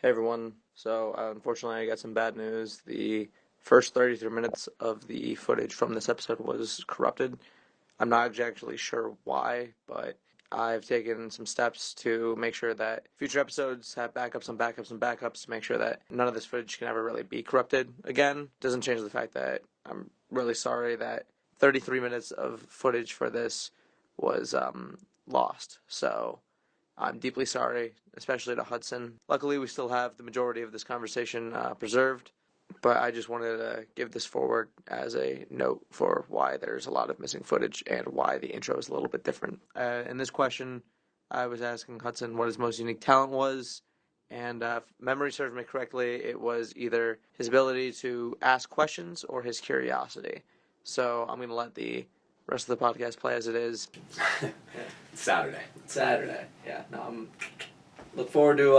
Hey everyone. So, unfortunately, I got some bad news. The first 33 minutes of the footage from this episode was corrupted. I'm not actually sure why, but I've taken some steps to make sure that future episodes have backups and backups and backups to make sure that none of this footage can ever really be corrupted again. Doesn't change the fact that I'm really sorry that 33 minutes of footage for this was lost. So, I'm deeply sorry, especially to Hudson. Luckily, we still have the majority of this conversation preserved, but I just wanted to give this forward as a note for why there's a lot of missing footage and why the intro is a little bit different. In this question, I was asking Hudson what his most unique talent was, and if memory serves me correctly, it was either his ability to ask questions or his curiosity. So I'm going to let the rest of the podcast play as it is. Yeah. Saturday. Yeah. No, I'm look forward to.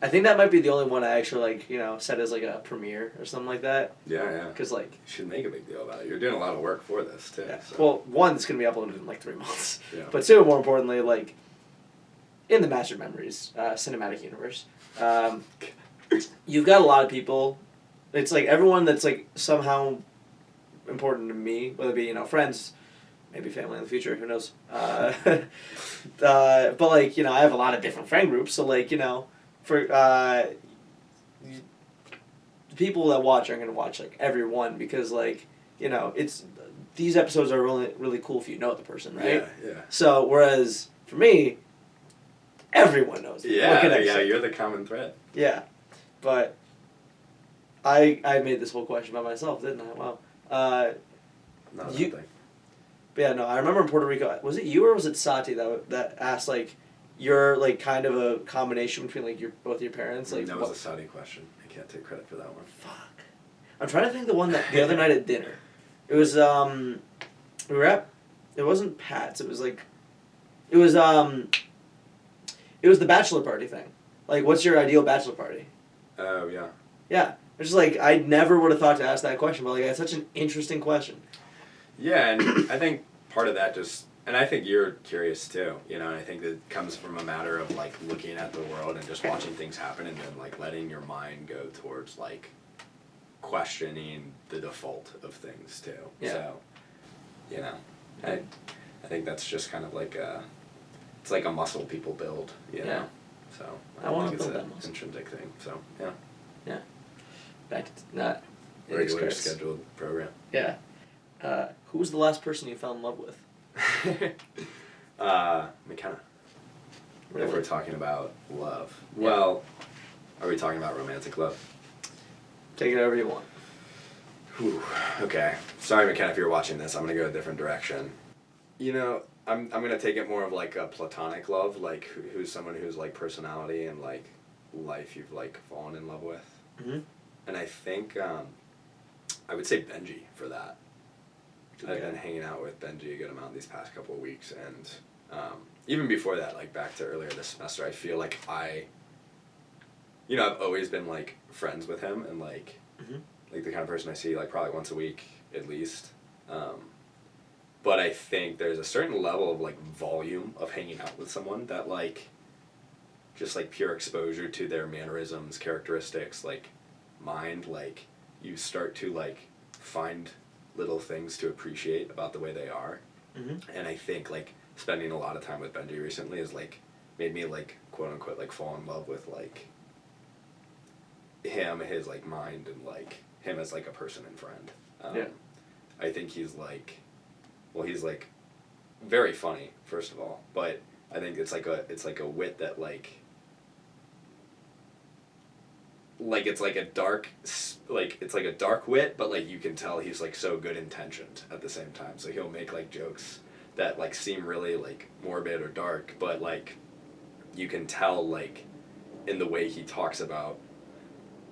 I think that might be the only one I actually set as like a premiere or something like that. Yeah. Because you should make a big deal about it. You're doing a lot of work for this too. Yeah. So. Well, one, it's gonna be uploaded in like 3 months. Yeah. But two, more importantly, like in the Master Memories cinematic universe, you've got a lot of people. It's like everyone that's like somehow important to me, whether it be friends, maybe family in the future, who knows. But like I have a lot of different friend groups, so like for the people that watch aren't gonna watch like every one because like it's these episodes are really really cool if you know the person, right? Yeah. So whereas for me, everyone knows me. Yeah, you're the common thread. Yeah, but I made this whole question by myself, didn't I? Wow. Not you, thing. But yeah, no, I remember in Puerto Rico, was it you or was it Sati that asked like you're like kind of a combination between like both your parents? Like that was a Saudi question. I can't take credit for that one. Fuck. I'm trying to think the other night at dinner. It was we were at, it wasn't Pat's, it was the bachelor party thing. Like what's your ideal bachelor party? Oh yeah. Yeah. It's just like I never would have thought to ask that question, but like it's such an interesting question. Yeah, and I think part of that and I think you're curious too, and I think that comes from a matter of like looking at the world and just watching things happen and then like letting your mind go towards like questioning the default of things too. Yeah. So, I think that's just kind of like it's like a muscle people build, Yeah. So I want to think build it's that muscle. an intrinsic thing. So yeah. Yeah. Back to not Regular scheduled program. Yeah. Who was the last person you fell in love with? McKenna. Really? If we're talking about love. Yeah. Well, are we talking about romantic love? Take it however you want. Whew. Okay. Sorry, McKenna, if you're watching this, I'm going to go a different direction. I'm going to take it more of like a platonic love, like who's someone who's like personality and like life you've like fallen in love with. Mm-hmm. And I think I would say Benji for that. Okay. I've been hanging out with Benji a good amount these past couple of weeks, and even before that, like back to earlier this semester, I feel like I've always been like friends with him and like Mm-hmm. like the kind of person I see like probably once a week at least. But I think there's a certain level of like volume of hanging out with someone that like just like pure exposure to their mannerisms, characteristics, like mind, like you start to like find little things to appreciate about the way they are. Mm-hmm. And I think like spending a lot of time with Benji recently has like made me like quote unquote like fall in love with like him, his like mind, and like him as like a person and friend. Yeah. I think he's like very funny, first of all, but I think it's like a wit that like it's like a dark wit, but like you can tell he's like so good intentioned at the same time. So he'll make like jokes that like seem really like morbid or dark, but like you can tell like in the way he talks about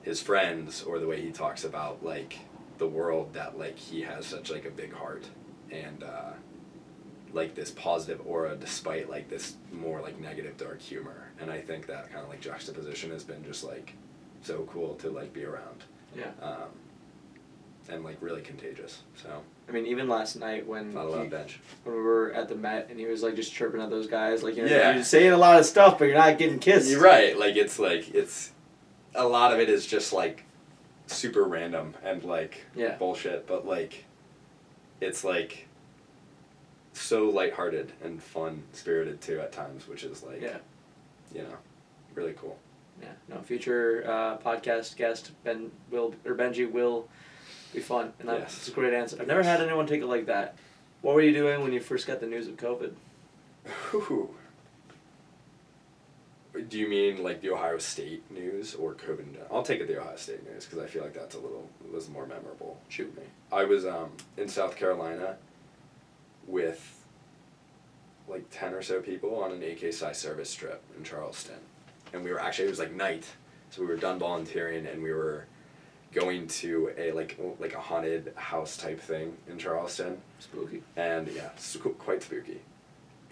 his friends or the way he talks about like the world that like he has such like a big heart and like this positive aura despite like this more like negative dark humor. And I think that kind of like juxtaposition has been just like so cool to like be around. Yeah. And like really contagious. So I mean, even last night when not a lot of bench. when we were at the Met and he was like just chirping at those guys, like Yeah. you're saying a lot of stuff, but you're not getting kissed. You're right. Like it's a lot of it is just like super random and like Yeah. bullshit, but like it's like so lighthearted and fun spirited too at times, which is like Yeah. you know, really cool. Yeah. No, future podcast guest Benji will be fun, and Yes. that's a great answer. I've never had anyone take it like that. What were you doing when you first got the news of COVID? Whew. Do you mean like the Ohio State news or COVID in general? I'll take it the Ohio State news because I feel like was more memorable. Shoot me. I was in South Carolina with like 10 or so people on an AKSI service trip in Charleston. And we were actually, it was like night, so we were done volunteering and we were going to a like a haunted house type thing in Charleston. Spooky. And yeah, it's quite spooky.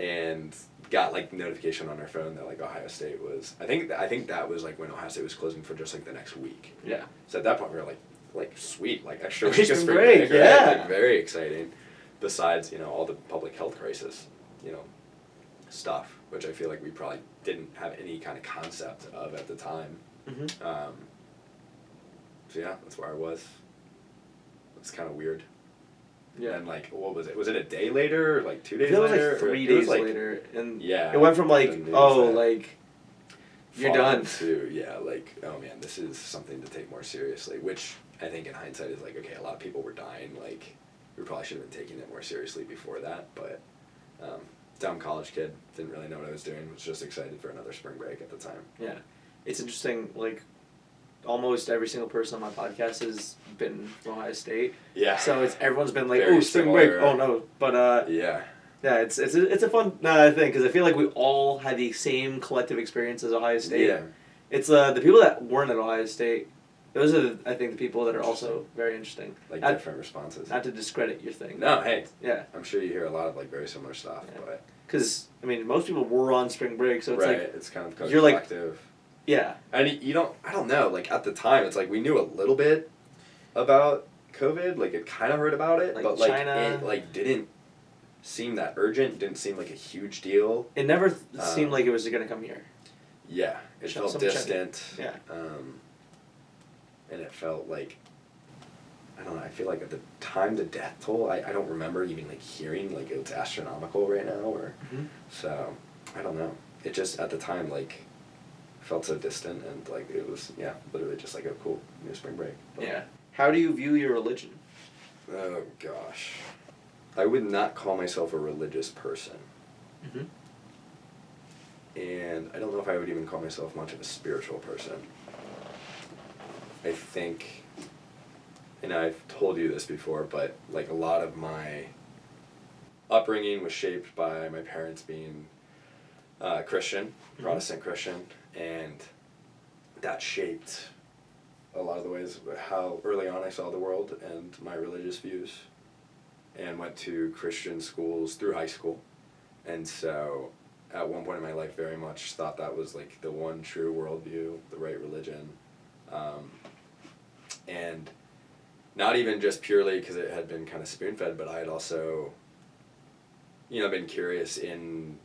And got like notification on our phone that like Ohio State was, I think that was like when Ohio State was closing for just like the next week. Yeah. So at that point we were like sweet, like extra week Extra of spring break, break, right? yeah. Like very exciting. Besides, all the public health crisis, stuff, which I feel like we probably didn't have any kind of concept of at the time. Mm-hmm. So yeah, that's where I was. It's kind of weird. Yeah. And like, what was it? Was it a day later, or like 2 days It was later? like 3 It was, days like, later, and Yeah. it went from like, the news oh, that like you're followed done. To yeah, like, oh man, this is something to take more seriously. Which I think in hindsight is like, okay, a lot of people were dying. Like, we probably should have been taking it more seriously before that. But dumb college kid, didn't really know what I was doing. Was just excited for another spring break at the time. Yeah, it's interesting. Like, almost every single person on my podcast has been from Ohio State. Yeah. So everyone's been like, Very oh, spring similar. break. Oh no, but Yeah. yeah, it's a fun thing because I feel like we all had the same collective experience as Ohio State. Yeah. It's the people that weren't at Ohio State. Those are, I think, the people that are also very interesting. Like Not- different responses. Not to discredit your thing. No, hey, Yeah, I'm sure you hear a lot of like very similar stuff, Yeah. but because I mean, most people were on spring break, so it's right, like, it's kind of you're like- collective. yeah, And I don't know, like at the time, it's like we knew a little bit about COVID, like it kind of heard about it, Like but like China. it like didn't seem that urgent, didn't seem like a huge deal. it never Um, seemed like it was going to come here. Yeah, it felt Some China. distant. Yeah. And it felt like, I don't know, I feel like at the time the death toll, I don't remember even like hearing like it's astronomical right now or, Mhm. so, I don't know. It just, at the time, like, felt so distant and like it was, yeah, literally just like a cool new spring break. But- Yeah. How do you view your religion? Oh gosh. I would not call myself a religious person. Mm-hmm. And I don't know if I would even call myself much of a spiritual person. I think, and I've told you this before, but like a lot of my upbringing was shaped by my parents being Christian, Protestant Christian, and that shaped a lot of the ways how early on I saw the world and my religious views, and went to Christian schools through high school. And so at one point in my life very much thought that was like the one true worldview, the right religion. And not even just purely because it had been kind of spoon-fed, but I had also, been curious in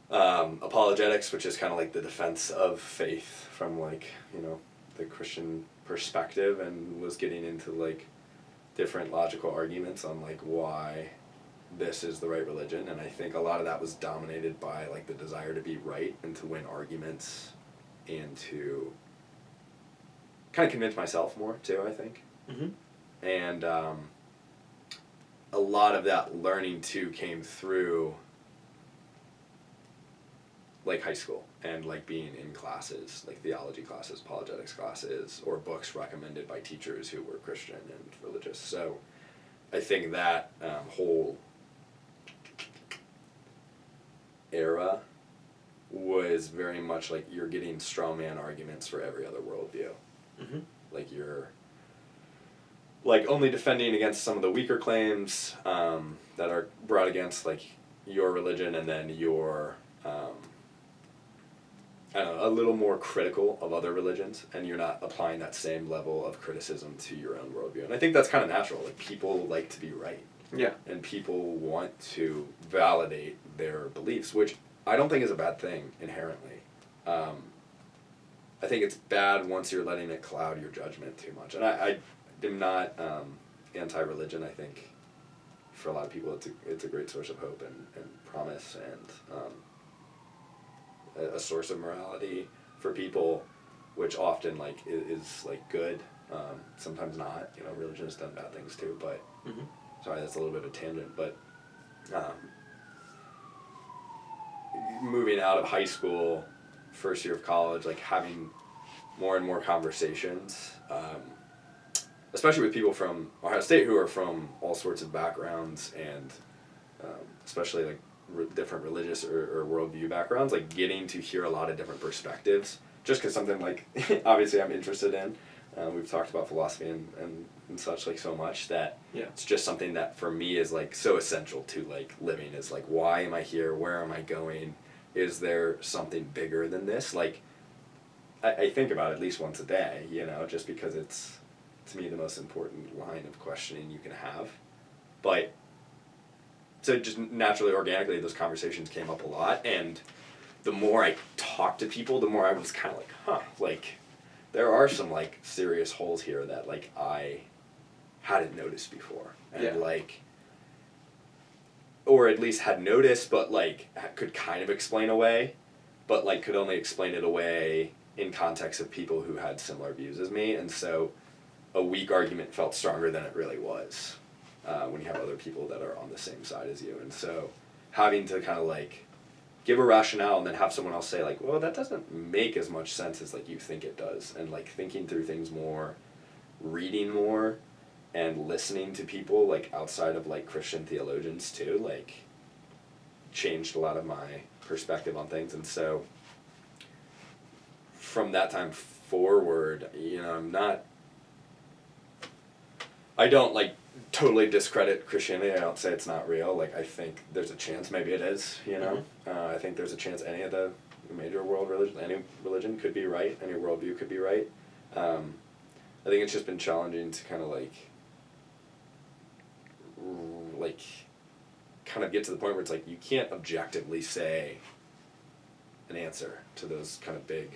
apologetics, which is kind of like the defense of faith from like, the Christian perspective, and was getting into like different logical arguments on like why this is the right religion. And I think a lot of that was dominated by like the desire to be right and to win arguments and to kind of convince myself more too, I think. Mm-hmm. And a lot of that learning too came through like high school and like being in classes, like theology classes, apologetics classes, or books recommended by teachers who were Christian and religious. So I think that whole era was very much like you're getting straw man arguments for every other worldview. Mm-hmm. Like you're like only defending against some of the weaker claims that are brought against like your religion, and then you're I don't know, a little more critical of other religions, and you're not applying that same level of criticism to your own worldview. And I think that's kind of natural. Like people like to be right. Yeah. And people want to validate their beliefs, which I don't think is a bad thing inherently. I think it's bad once you're letting it cloud your judgment too much. And I am not anti-religion. I think for a lot of people it's a great source of hope and promise and a source of morality for people, which often like is like good. Sometimes not. You know, religion has done bad things too. But sorry, that's a little bit of a tangent. But moving out of high school, first year of college, like having more and more conversations, especially with people from Ohio State who are from all sorts of backgrounds and especially like different religious or worldview backgrounds, like getting to hear a lot of different perspectives, just because something like obviously I'm interested in. We've talked about philosophy and such like so much that it's just something that for me is like so essential to like living, is like, why am I here? Where am I going? Is there something bigger than this? Like, I think about it at least once a day, you know, just because it's, to me, the most important line of questioning you can have. But, so just naturally, organically, those conversations came up a lot, and the more I talked to people, the more I was kind of like, like, there are some, like, serious holes here that, like, I hadn't noticed before. And, like, or at least had noticed, but, like, could kind of explain away, but, like, could only explain it away in context of people who had similar views as me. And so a weak argument felt stronger than it really was when you have other people that are on the same side as you. And so having to kind of, like, give a rationale and then have someone else say, like, well, that doesn't make as much sense as, like, you think it does. And, like, thinking through things more, reading more, and listening to people, like, outside of, like, Christian theologians, too, like, changed a lot of my perspective on things. And so from that time forward, you know, I don't, like, totally discredit Christianity. I don't say it's not real. Like, I think there's a chance maybe it is, you know. I think there's a chance any of the major world religions, any religion could be right, any worldview could be right. I think it's just been challenging to kind of, like, kind of get to the point where it's like you can't objectively say an answer to those kind of big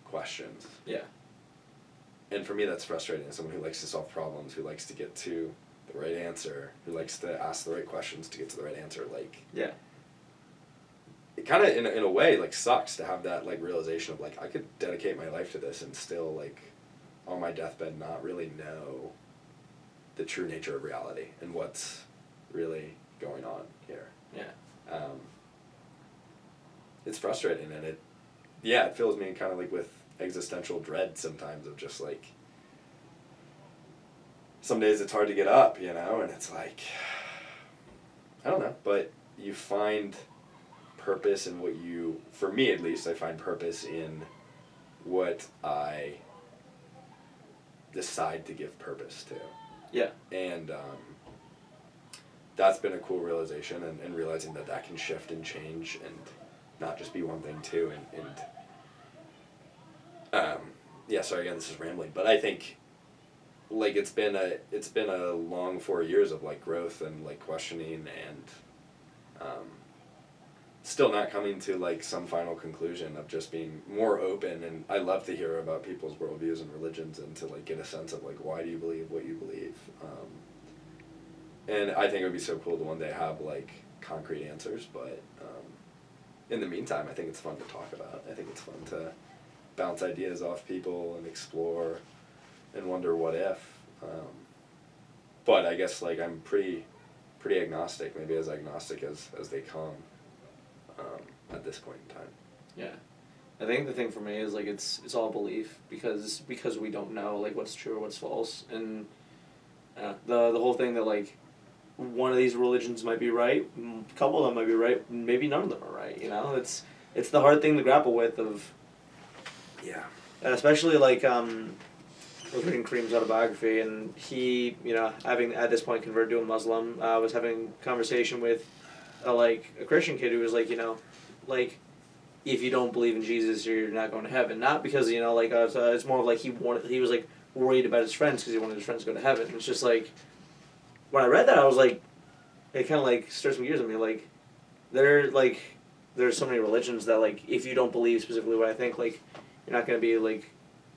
questions. Yeah. And for me, that's frustrating as someone who likes to solve problems, who likes to get to the right answer, who likes to ask the right questions to get to the right answer. Like, yeah, it kind of, in a way, like, sucks to have that, like, realization of, like, I could dedicate my life to this and still, like, on my deathbed not really know the true nature of reality and what's really going on here. Yeah. It's frustrating, and it fills me kind of, like, with existential dread sometimes of just, like, some days it's hard to get up, you know, and it's like, I don't know, but you find purpose in what you, for me at least, I find purpose in what I decide to give purpose to. Yeah. And that's been a cool realization, and realizing that can shift and change and not just be one thing too. Sorry again, this is rambling, but I think, like, it's been a long 4 years of, like, growth and, like, questioning and still not coming to, like, some final conclusion, of just being more open. And I love to hear about people's worldviews and religions and to, like, get a sense of, like, why do you believe what you believe. And I think it would be so cool to one day have, like, concrete answers, but in the meantime, I think it's fun to talk about. I think it's fun to bounce ideas off people and explore and wonder what if. But I guess, like, I'm pretty agnostic, maybe as agnostic as they come at this point in time. Yeah. I think the thing for me is, like, it's all belief, because we don't know, like, what's true or what's false. And the whole thing that, like, one of these religions might be right, a couple of them might be right, maybe none of them are right, you know? It's the hard thing to grapple with of... Yeah. Especially, like, I was reading Kareem's autobiography, and he, you know, having at this point converted to a Muslim, was having a conversation with, a Christian kid who was like, you know, like, if you don't believe in Jesus, you're not going to heaven. Not because, you know, like, it's more of like he was, like, worried about his friends because he wanted his friends to go to heaven. It's just like, when I read that, I was like, it kind of, like, stirred some gears in me. Like, there's so many religions that, like, if you don't believe specifically what I think, like, You're not going to be like,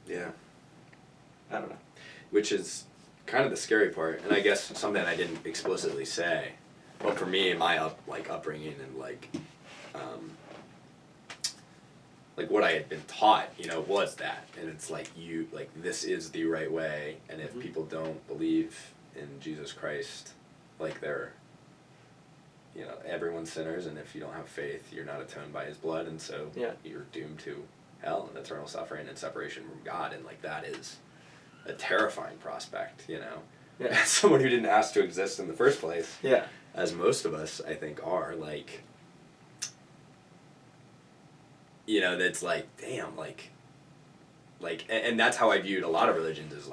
Yeah. I don't know. Which is kind of the scary part, and I guess something I didn't explicitly say. But for me, my upbringing and what I had been taught, was that, and it's like this is the right way, and if people don't believe in Jesus Christ, they're, everyone's sinners, and if you don't have faith, you're not atoned by His blood, and so you're doomed to hell and eternal suffering and separation from God, and that is a terrifying prospect, As someone who didn't ask to exist in the first place. Yeah. As most of us, I think, are, that's damn, and that's how I viewed a lot of religions is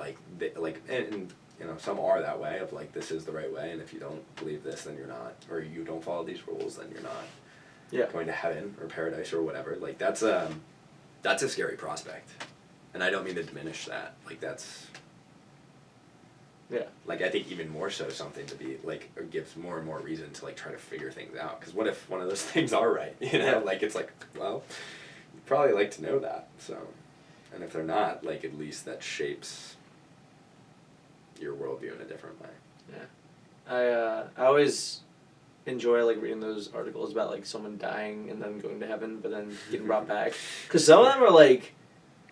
and some are that way of this is the right way, and if you don't believe this, then you're not, or you don't follow these rules, then you're not going to heaven or paradise or whatever. That's a scary prospect, and I don't mean to diminish that. That's I think even more so something to be or gives more and more reason to try to figure things out. Because what if one of those things are right? It's well, you'd probably like to know that. So, and if they're not, at least that shapes your worldview in a different way. Yeah, I always enjoy reading those articles about someone dying and then going to heaven, but then getting brought back. Because some of them are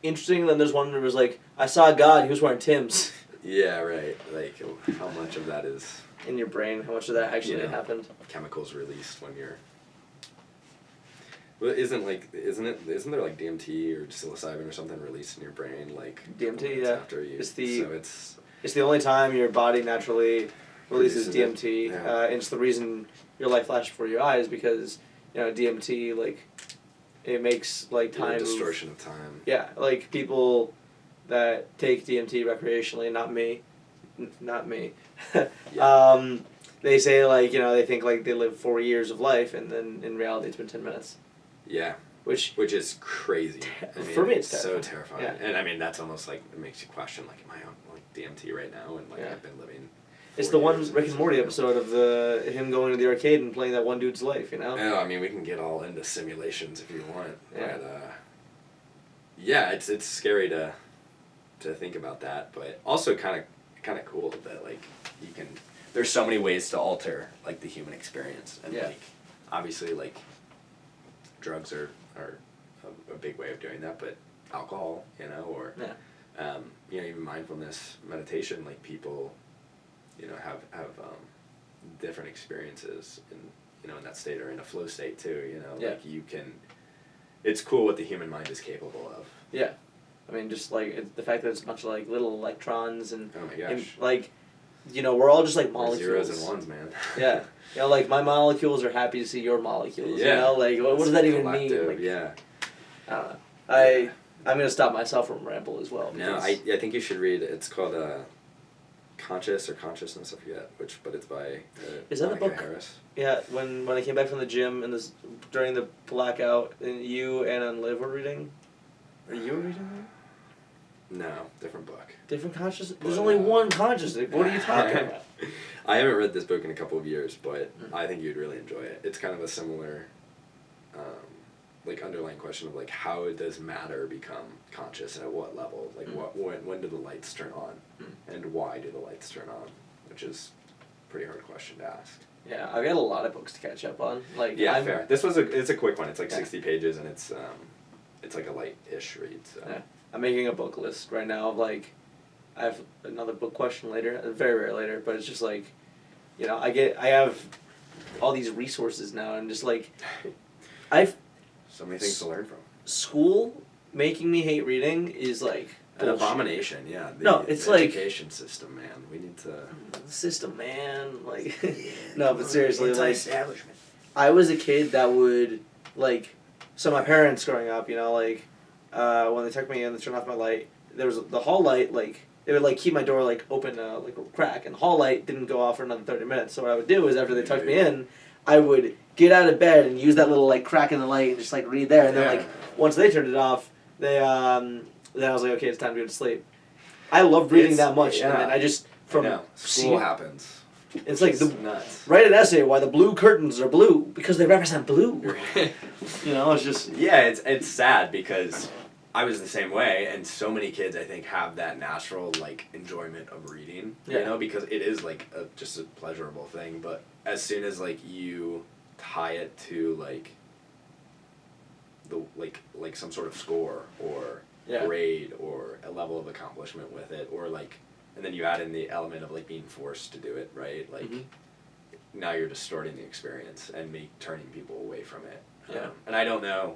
interesting. And then there's one that was I saw God. He was wearing Tim's. Yeah, right. How much of that is in your brain? How much of that actually happened? Chemicals released when you're. Well, isn't there DMT or psilocybin or something released in your brain DMT? Yeah. After you, it's the the only time your body naturally releases DMT, and it's the reason your life flashes before your eyes because DMT it makes time distortion of time. Yeah, people that take DMT recreationally, not me. They say they think they live 4 years of life, and then in reality it's been 10 minutes. Yeah. Which is crazy. For me, it's so terrifying. Yeah. And that's almost it makes you question am I on DMT right now? And I've been living. It's the one Rick and Morty episode of him going to the arcade and playing that one dude's life. Yeah, we can get all into simulations if you want. Yeah. But it's scary to think about that, but also kind of cool that you can. There's so many ways to alter the human experience, and obviously drugs are a big way of doing that, but alcohol, or even mindfulness meditation, people have different experiences in that state or in a flow state too. You can. It's cool what the human mind is capable of. Yeah. Just the fact that it's a bunch of little electrons and oh my gosh, we're all just molecules. Zeros and ones, man. Yeah, my molecules are happy to see your molecules. Yeah. What does that even mean? Yeah. I don't know. I'm gonna stop myself from ramble as well. No, I think you should read. It's called Conscious or Consciousness. I forget which, but it's by. Is that the Monica book? Harris. Yeah, when I came back from the gym and during the blackout, and you and Liv were reading. Are you reading that? No, different book. Different consciousness? There's only one consciousness. What are you talking about? I haven't read this book in a couple of years, but I think you'd really enjoy it. It's kind of a similar, underlying question of how does matter become conscious and at what level? When do the lights turn on, and why do the lights turn on? Which is a pretty hard question to ask. Yeah, I've got a lot of books to catch up on. Fair. This was it's a quick one. It's 60 pages, and it's a light-ish read. So. Yeah. I'm making a book list right now of I have another book question later, very rare later, but it's just I have all these resources now, and just I've so many things to learn from. School making me hate reading is an abomination. Yeah. It's the education system, man. We need to system, man. No, but seriously, establishment. I was a kid that would so my parents growing up, when they took me in, they turned off my light. There was the hall light, they would keep my door open, a crack, and the hall light didn't go off for another 30 minutes. So what I would do is after they tucked me in, I would get out of bed and use that little crack in the light and just read there. And then once they turned it off, then I was okay, it's time to go to sleep. I loved reading that much, and then I just school happens. It's nuts. Write an essay why the blue curtains are blue because they represent blue. It's just it's sad because I was the same way, and so many kids I think have that natural like enjoyment of reading, you Yeah. know, because it is like just a pleasurable thing. But as soon as like you tie it to like the like some sort of score or Yeah. grade or a level of accomplishment with it, or like, and then you add in the element of like being forced to do it, right? Like Mhm. now you're distorting the experience and turning people away from it. Yeah. And I don't know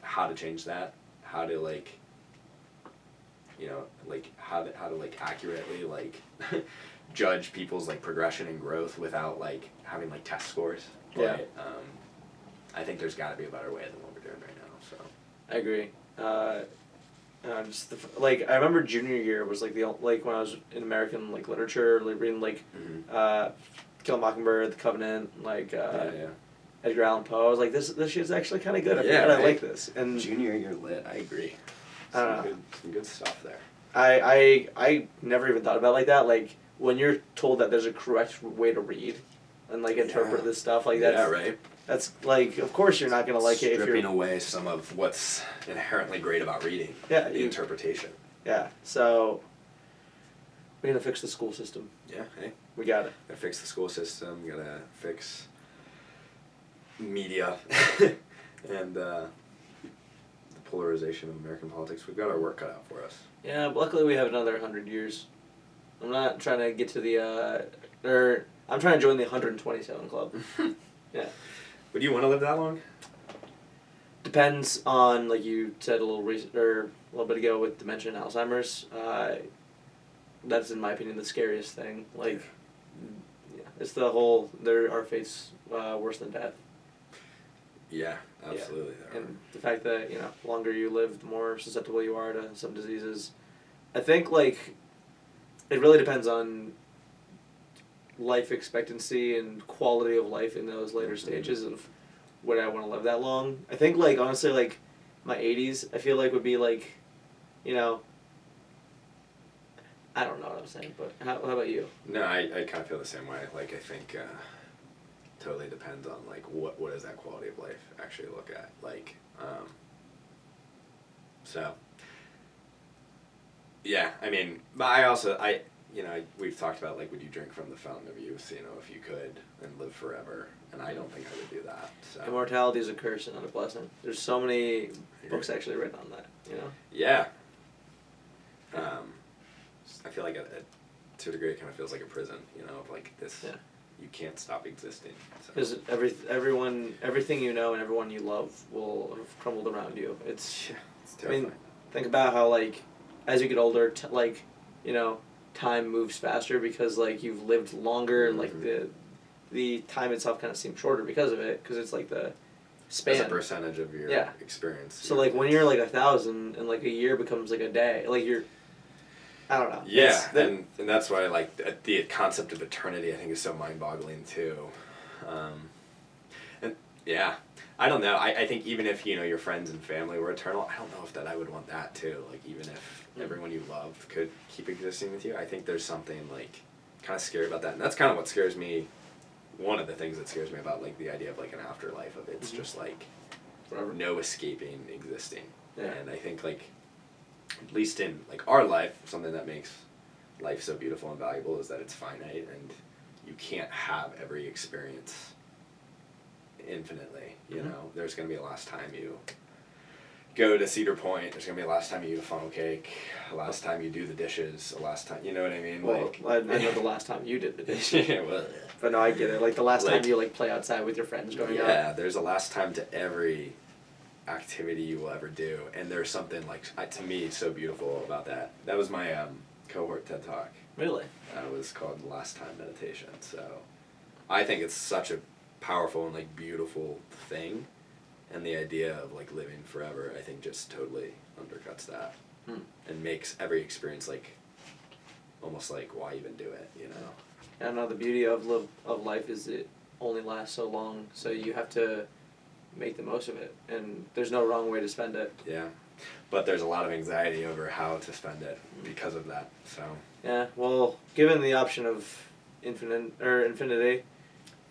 how to change that, how to like, you know, like how to like accurately like judge people's like progression and growth without like having like test scores. Yeah. But, I think there's got to be a better way than what we're doing right now. So I agree. Just like I remember junior year was like like when I was in American like literature, like reading like Kill a Mockingbird, The Covenant, like yeah. Edgar Allan Poe. I was like, this shit's actually kind of good. I Yeah, forgot I right? like this. And Junior year lit, I agree. I don't know. Some good stuff there. I never even thought about it like that. Like when you're told that there's a correct way to read and like interpret Yeah. this stuff, like that's Yeah, right. that's like of course you're not gonna like it if Stripping you're away some of what's inherently great about reading. Yeah, The interpretation. yeah. So we're gonna fix the school system. Yeah, hey. We got it. Gotta fix the school system, gotta fix media and the polarization of American politics. We've got our work cut out for us. Yeah, but luckily we have another 100 years. I'm not trying to get to the I'm trying to join the 127 club. Yeah. Would you want to live that long? Depends on, like you said a little bit ago with dementia and Alzheimer's. That's in my opinion the scariest thing. Like, yeah, it's the whole there are fates worse than death, Yeah, absolutely. There and the fact that longer you live, the more susceptible you are to some diseases. I think like it really depends on life expectancy and quality of life in those later stages of would I want to live that long. I think like honestly like my 80s I feel like would be like, I don't know what I'm saying, but how about you? No, I kind of feel the same way. Like I think totally depends on like what does that quality of life actually look at. Like so yeah, I mean, but we've talked about like would you drink from the fountain of youth, if you could and live forever, and I don't think I would do that. So Immortality is a curse and not a blessing. There's so many books actually written on that, Yeah. I feel like to a degree it kind of feels like a prison, of like this. Yeah. You can't stop existing. So. Because everything you know and everyone you love will have crumbled around you. It's terrifying. think about how like as you get older, time moves faster because like you've lived longer and like the time itself kind of seems shorter because of it, because it's like the span. As a percentage of your experience. So like when you're like 1,000 and like a year becomes like a day, like I don't know. Yeah, and that's why like the concept of eternity I think is so mind-boggling too. And yeah, I don't know. I think even if your friends and family were eternal, I don't know if I would want that too. Like even if everyone you loved could keep existing with you, I think there's something like kind of scary about that. And that's kind of what scares me. One of the things that scares me about like the idea of like an afterlife of it's just like forever. No escaping existing. Yeah. And I think like at least in like our life, something that makes life so beautiful and valuable is that it's finite and you can't have every experience infinitely. There's going to be a last time you go to Cedar Point, there's going to be a last time you eat a funnel cake, a last time you do the dishes, a last time, you know what I mean? Well, like, I know the last time you did the dishes. Yeah, well, But no, I get it. Like the last Like- time you like play outside with your friends growing up. yeah, there's a last time to every activity you will ever do, and there's something like to me so beautiful about that. That was my cohort TED Talk. Really? It was called Last Time Meditation. So I think it's such a powerful and like beautiful thing, and the idea of like living forever I think just totally undercuts that and makes every experience like almost like why even do it, I don't know, the beauty of life is it only lasts so long, so you have to make the most of it, and there's no wrong way to spend it. Yeah, but there's a lot of anxiety over how to spend it because of that. So Yeah, well, given the option of infinity,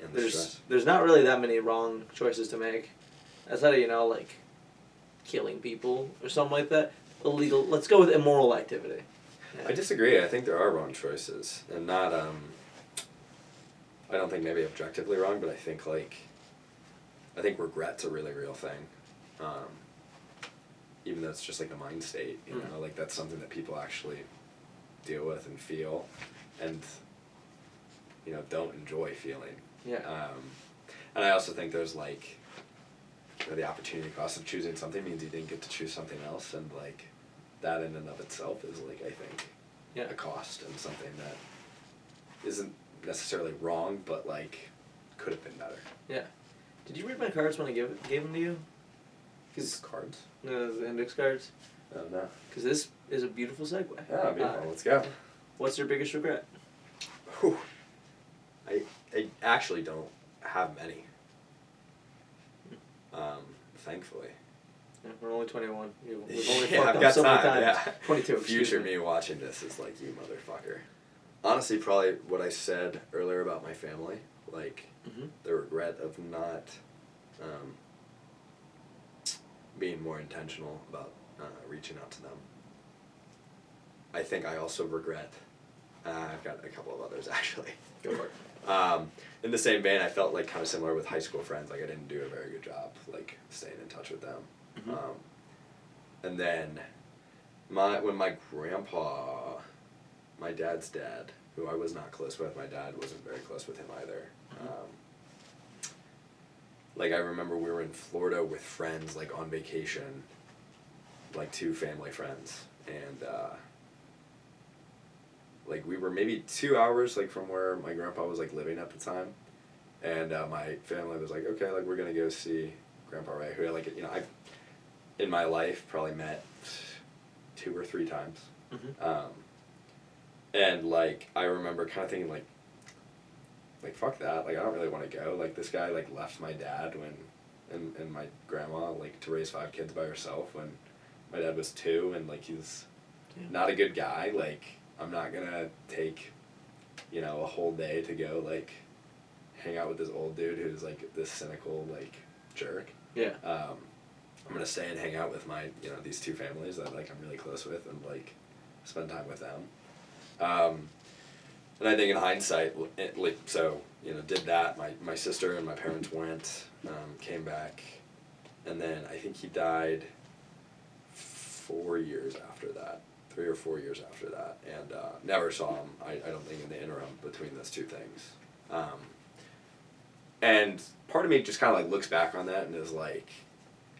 and the stress. there's not really that many wrong choices to make. Outside of like killing people or something like that. Illegal. Let's go with immoral activity. Yeah. I disagree. I think there are wrong choices, and not I don't think maybe objectively wrong, but I think I think regret's a really real thing. Even though it's just like a mind state, you know, like that's something that people actually deal with and feel, and you know, don't enjoy feeling. Yeah. And I also think there's like, you know, the opportunity cost of choosing something means you didn't get to choose something else, and like that in and of itself is like, I think, Yeah. a cost and something that isn't necessarily wrong, but like could have been better. Yeah. Did you read my cards when I gave them to you? These cards. The index cards. Oh no. Because this is a beautiful segue. Oh, beautiful. Let's go. What's your biggest regret? Whew. I actually don't have many. Thankfully. Yeah, we're only 21. We've only Yeah, fucked I've up got so many time, times. yeah. 22. excuse Future me. me watching this is like, you motherfucker. Honestly, probably what I said earlier about my family, like Mhm. the regret of not being more intentional about reaching out to them. I think I also regret. I've got a couple of others actually. Go for it. In the same vein, I felt like kind of similar with high school friends. Like I didn't do a very good job, like staying in touch with them. Mhm. And then, when my grandpa, my dad's dad, who I was not close with, my dad wasn't very close with him either. Like I remember we were in Florida with friends, like on vacation, like 2 family friends, and like we were maybe 2 hours like from where my grandpa was like living at the time, and my family was like, okay, like we're gonna go see Grandpa Ray, who like, you know, I've in my life probably met 2 or 3 times. Mhm. And like I remember kind of thinking like fuck that, like I don't really want to go, like this guy like left my dad when and my grandma like to raise 5 kids by herself when my dad was 2, and like he's not a good guy. Like I'm not gonna take, you know, a whole day to go like hang out with this old dude who's like this cynical like jerk. Yeah. I'm gonna stay and hang out with my, you know, these 2 families that like I'm really close with and like spend time with them. And I think in hindsight, like, so, you know, did that. My sister and my parents went, came back, and then I think he died 4 years after that, 3 or 4 years after that, and never saw him, I don't think, in the interim between those 2 things. And part of me just kind of like looks back on that and is like,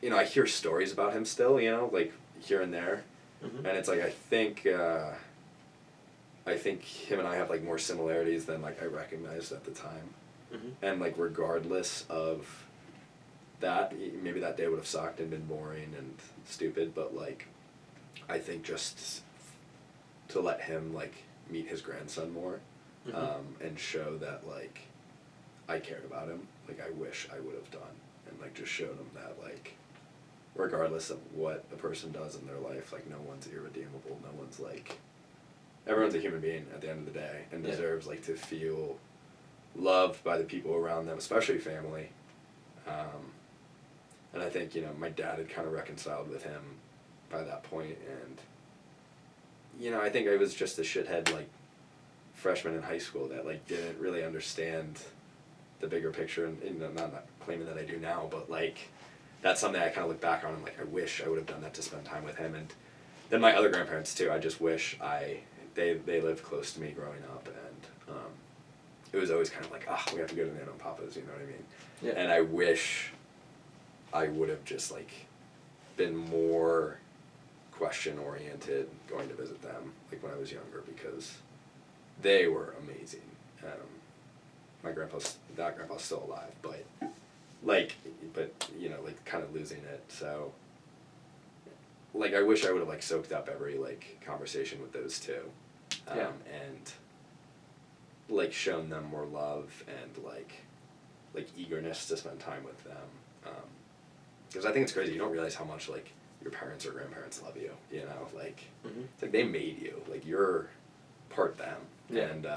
you know, I hear stories about him still, you know, like here and there, Mhm. and it's like I think him and I have like more similarities than like I recognized at the time. Mhm. And like regardless of that, maybe that day would have sucked and been boring and stupid, but like I think just to let him like meet his grandson more, and show that like I cared about him, like I wish I would have done, and like just showed him that like regardless of what a person does in their life, like no one's irredeemable, no one's like, everyone's a human being at the end of the day and deserves like to feel loved by the people around them, especially family. And I think, you know, my dad had kind of reconciled with him by that point, and you know, I think I was just a shithead like freshman in high school that like didn't really understand the bigger picture, and you know, not claiming that I do now, but like that's something I kind of look back on and like I wish I would have done that to spend time with him. And then my other grandparents too, I just wish they lived close to me growing up, and it was always kind of like, we have to go to Nana and Papa's, you know what I mean? Yeah. And I wish I would have just like been more question oriented going to visit them like when I was younger, because they were amazing. That grandpa's still alive, but you know, like kind of losing it. So like I wish I would have like soaked up every like conversation with those 2, and like shown them more love and like eagerness to spend time with them. Because I think it's crazy, you don't realize how much like your parents or grandparents love you, you know, like it's like they made you, like you're part them. Yeah. And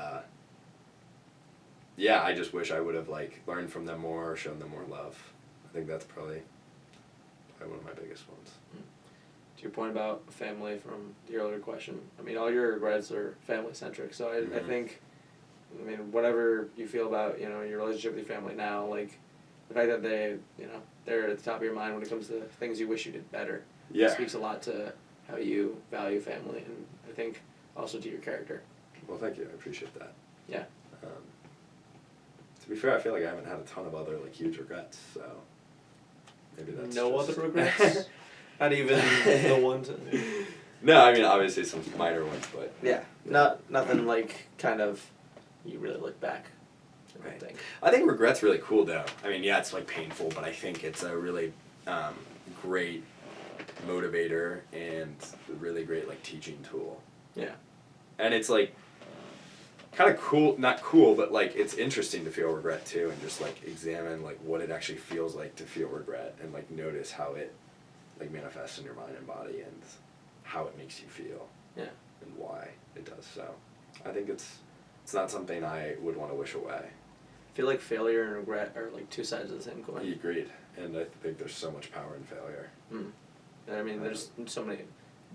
yeah, I just wish I would have like learned from them more, shown them more love. I think that's probably one of my biggest ones. To your point about family from the earlier question, I mean, all your regrets are family centric. So I think, I mean, whatever you feel about, you know, your relationship with your family now, like the fact that they, you know, they're at the top of your mind when it comes to things you wish you did better. Yeah. It speaks a lot to how you value family, and I think also to your character. Well, thank you. I appreciate that. Yeah. To be fair, I feel like I haven't had a ton of other like huge regrets, so maybe that's No just... other regrets? Not even the ones. No, I mean obviously some minor ones, but Yeah. Nothing like kind of you really look back. I Right. think. I think regret's really cool though. I mean, yeah, it's like painful, but I think it's a really great motivator and a really great like teaching tool. Yeah. And it's like kind of cool, not cool, but like it's interesting to feel regret too, and just like examine like what it actually feels like to feel regret, and like notice how it like manifests in your mind and body, and how it makes you feel. Yeah. And why it does so. I think it's not something I would want to wish away. I feel like failure and regret are like two sides of the same coin. Agreed. And I think there's so much power in failure. And I mean, there's so many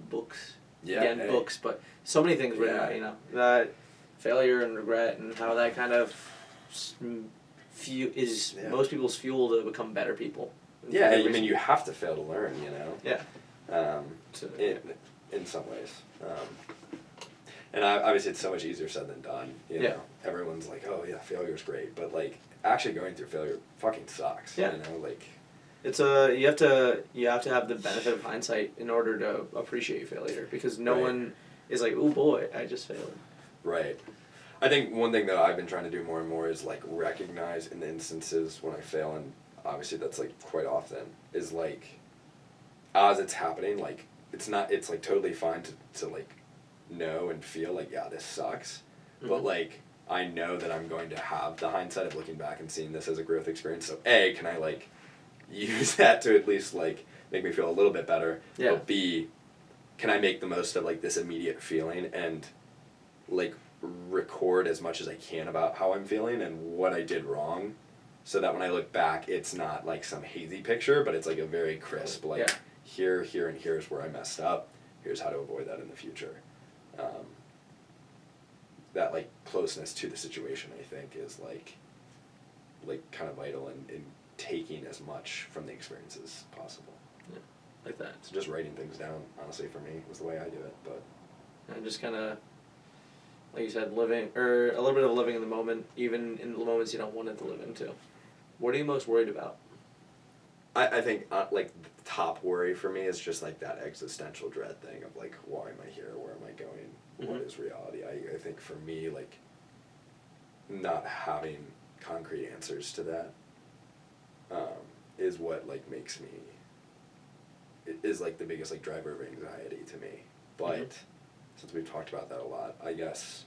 books. Yeah. Again, books, but so many things written about, you know, that failure and regret and how that kind of is most people's fuel to become better people. Yeah, I mean, you have to fail to learn, you know? Yeah. In some ways. And obviously it's so much easier said than done, you know? Yeah. Everyone's like, oh yeah, failure's great, but like, actually going through failure fucking sucks, Yeah. you know? Like... It's you have to have the benefit of hindsight in order to appreciate failure, because no one is like, oh boy, I just failed. Right. I think one thing that I've been trying to do more and more is like recognize in the instances when I fail, and obviously that's like quite often, is like as it's happening, like it's like totally fine to like know and feel like, yeah, this sucks, but like I know that I'm going to have the hindsight of looking back and seeing this as a growth experience. So A, can I like use that to at least like make me feel a little bit better? Yeah. But B, can I make the most of like this immediate feeling and like record as much as I can about how I'm feeling and what I did wrong, so that when I look back, it's not like some hazy picture, but it's like a very crisp, like here, and here's where I messed up. Here's how to avoid that in the future. That like closeness to the situation, I think, is like kind of vital in taking as much from the experience as possible. Yeah, like that. So just writing things down, honestly, for me, was the way I do it. But and just kind of, like you said, living, or a little bit of living in the moment, even in the moments you don't want it to live into. What are you most worried about? I think like the top worry for me is just like that existential dread thing of like, why am I here? Where am I going? What is reality? I think for me, like not having concrete answers to that is what like makes me, is like the biggest like driver of anxiety to me. But since we've talked about that a lot, I guess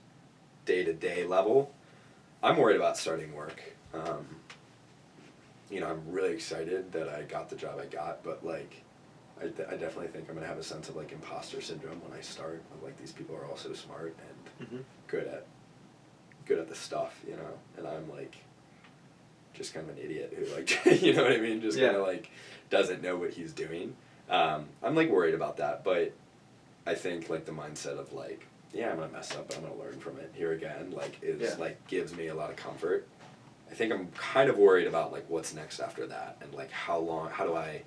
day-to-day level, I'm worried about starting work. You know, I'm really excited that I got the job I got, but like I definitely think I'm gonna have a sense of like imposter syndrome when I start. Of like, these people are all so smart and good at the stuff, you know, and I'm like just kind of an idiot who like you know what I mean, just kind of like doesn't know what he's doing. I'm like worried about that, but I think like the mindset of like, yeah, I'm gonna mess up, but I'm gonna learn from it here again, like is like gives me a lot of comfort. I think I'm kind of worried about like what's next after that, and like how do I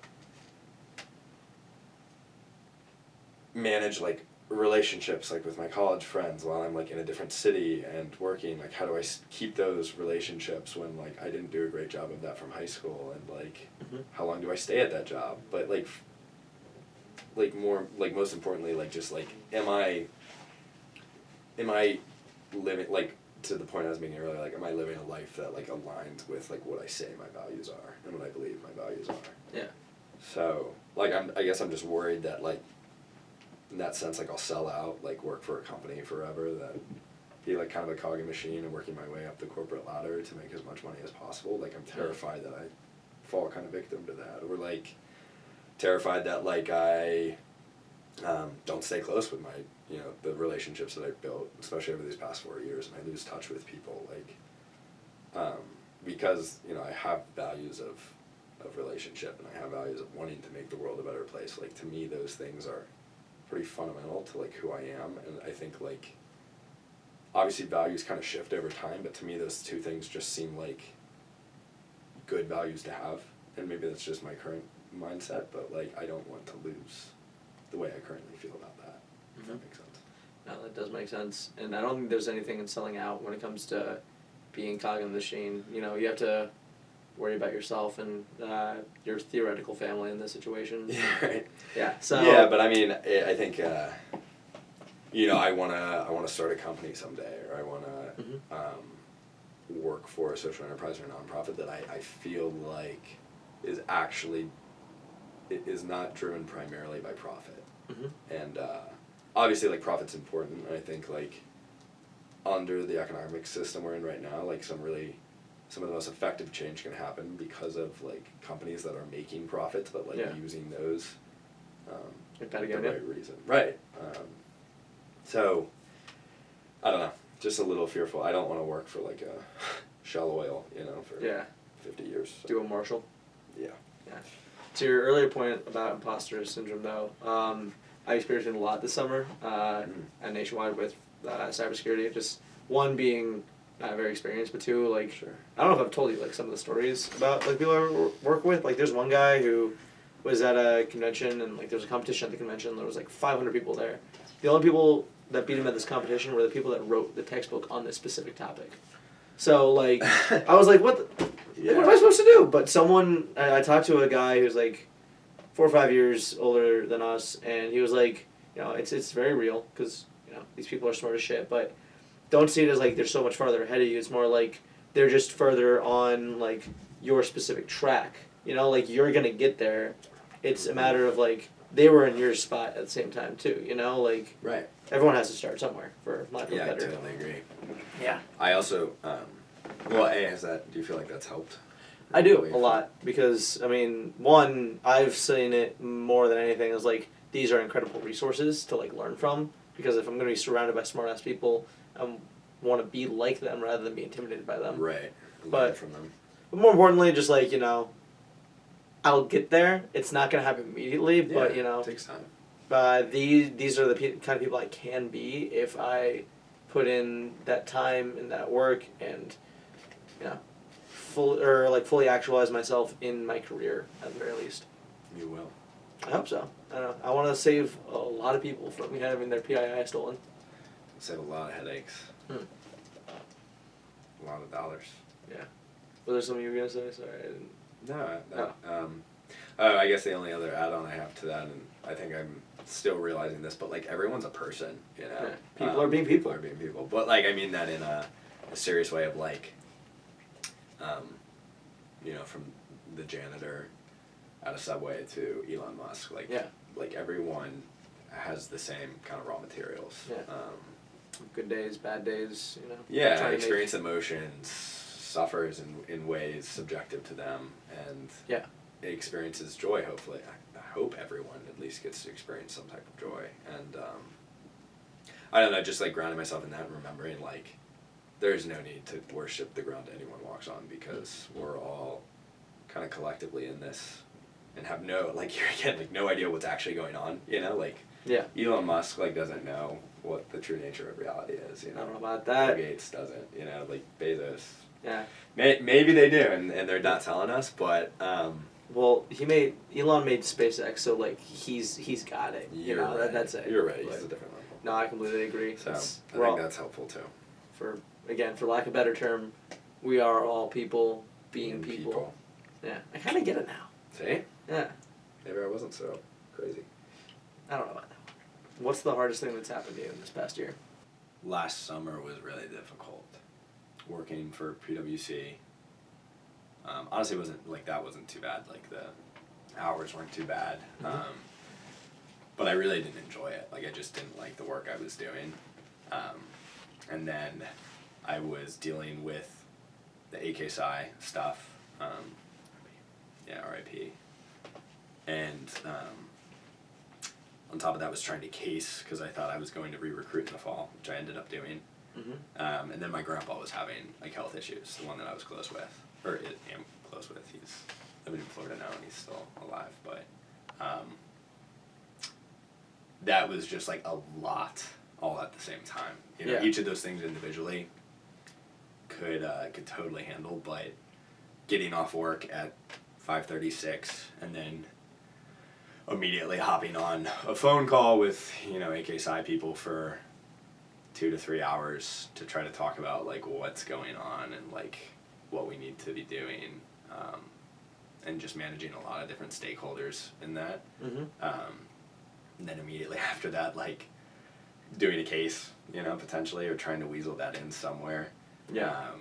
manage like relationships like with my college friends while I'm like in a different city and working. Like, how do I keep those relationships when like I didn't do a great job of that from high school, and like how long do I stay at that job? But like more like most importantly, like just like am I living like, to the point I was making earlier, like am I living a life that like aligns with like what I say my values are and what I believe my values are? Yeah. So like I guess I'm just worried that like in that sense, like I'll sell out, like work for a company forever, that be like kind of a cog in a machine and working my way up the corporate ladder to make as much money as possible. Like I'm terrified that I fall kind of victim to that, or like terrified that like I don't stay close with my, you know, the relationships that I've built, especially over these past 4 years, and I lose touch with people, like because, you know, I have values of of relationship, and I have values of wanting to make the world a better place. Like, to me, those things are pretty fundamental to, like, who I am, and I think, like, obviously values kind of shift over time, but to me those two things just seem like good values to have, and maybe that's just my current mindset, but, like, I don't want to lose the way I currently feel about that, if that makes sense. No, that does make sense. And I don't think there's anything in selling out when it comes to being cog in the machine. You know, you have to worry about yourself and your theoretical family in this situation. Yeah, right. Yeah. So. Yeah, but I mean, I think, you know, I wanna start a company someday, or I wanna work for a social enterprise or a nonprofit that I feel like is actually, it is not driven primarily by profit. And obviously, like, profit's important. I think, like, under the economic system we're in right now, like, some of the most effective change can happen because of, like, companies that are making profits, but, like, using those for the right reason. Right. So, I don't know. Just a little fearful. I don't want to work for, like, a Shell Oil, you know, for 50 years. So. Do a Marshall. Yeah. Yeah. To your earlier point about imposter syndrome, though, I experienced it a lot this summer at Nationwide with cybersecurity. Just one being very experienced, but two, like, I don't know if I've told you, like, some of the stories about, like, people I work with. Like, there's one guy who was at a convention, and, like, there was a competition at the convention. There was, like, 500 people there. The only people that beat him at this competition were the people that wrote the textbook on this specific topic. So, like, I was like, what am I supposed to do? But someone, I talked to a guy who's, like, 4 or 5 years older than us, and he was like, you know, it's very real, because, you know, these people are smart as shit, but don't see it as, like, they're so much farther ahead of you. It's more like they're just further on, like, your specific track. You know, like, you're going to get there. It's a matter of, like, they were in your spot at the same time, too, you know? Like, Right. everyone has to start somewhere, for lack of Yeah, I better. totally agree. Yeah. I also, well, do you feel like that's helped? I do, a lot, because, I mean, one, I've seen it more than anything as, like, these are incredible resources to, like, learn from, because if I'm going to be surrounded by smart-ass people, I want to be like them rather than be intimidated by them. Right. But- Learn from them. But more importantly, just, like, you know, I'll get there. It's not going to happen immediately, but, you know, it takes time. these are the kind of people I can be if I put in that time and that work and, you know, fully actualize myself in my career at the very least. You will. I hope so. I don't know. I want to save a lot of people from having their PII stolen. Save a lot of headaches. A lot of dollars. Yeah. Was there something you were gonna say? Sorry, I didn't. No, I guess the only other add-on I have to that, and I think I'm still realizing this, but, like, everyone's a person, you know? Yeah. People are being people. People are being people. But, like, I mean that in a serious way of, like, you know, from the janitor at a Subway to Elon Musk. Like, like, everyone has the same kind of raw materials. Yeah. Good days, bad days, you know. Yeah, trying to experience emotions, suffers in ways subjective to them, and experiences joy, hopefully. I hope everyone at least gets to experience some type of joy. And I don't know, just, like, grounding myself in that and remembering, like, there's no need to worship the ground anyone walks on, because we're all kind of collectively in this and have no, like, here again, like, no idea what's actually going on, you know? Like, Elon Musk, like, doesn't know what the true nature of reality is, you know? I don't know about that. Bill Gates doesn't, you know, like, Bezos. Yeah. Maybe they do, and they're not telling us, but well, Elon made SpaceX, so, like, he's got it. You know, right. That's it. You're right. But, He's a different level. no, I completely agree. So I we're think all, that's helpful too. for lack of a better term, we are all people being people. Yeah, I kind of get it now. See? Yeah. Maybe I wasn't so crazy. I don't know about that. What's the hardest thing that's happened to you in this past year? Last summer was really difficult. Working for PwC. Honestly, wasn't too bad. Like, the hours weren't too bad. But I really didn't enjoy it. Like, I just didn't like the work I was doing. And then I was dealing with the AKSI stuff. RIP. And on top of that was trying to case, because I thought I was going to re-recruit in the fall, which I ended up doing. And then my grandpa was having, like, health issues, the one that I was close with, or am close with. He's living in Florida now, and he's still alive. But that was just like a lot, all at the same time. You know, Yeah. each of those things individually could totally handle, but getting off work at 5:36 and then immediately hopping on a phone call with, you know, AKSI people for 2 to 3 hours to try to talk about like what's going on and like what we need to be doing, and just managing a lot of different stakeholders in that. Mm-hmm. And then immediately after that, like doing a case, you know, potentially, or trying to weasel that in somewhere. Yeah.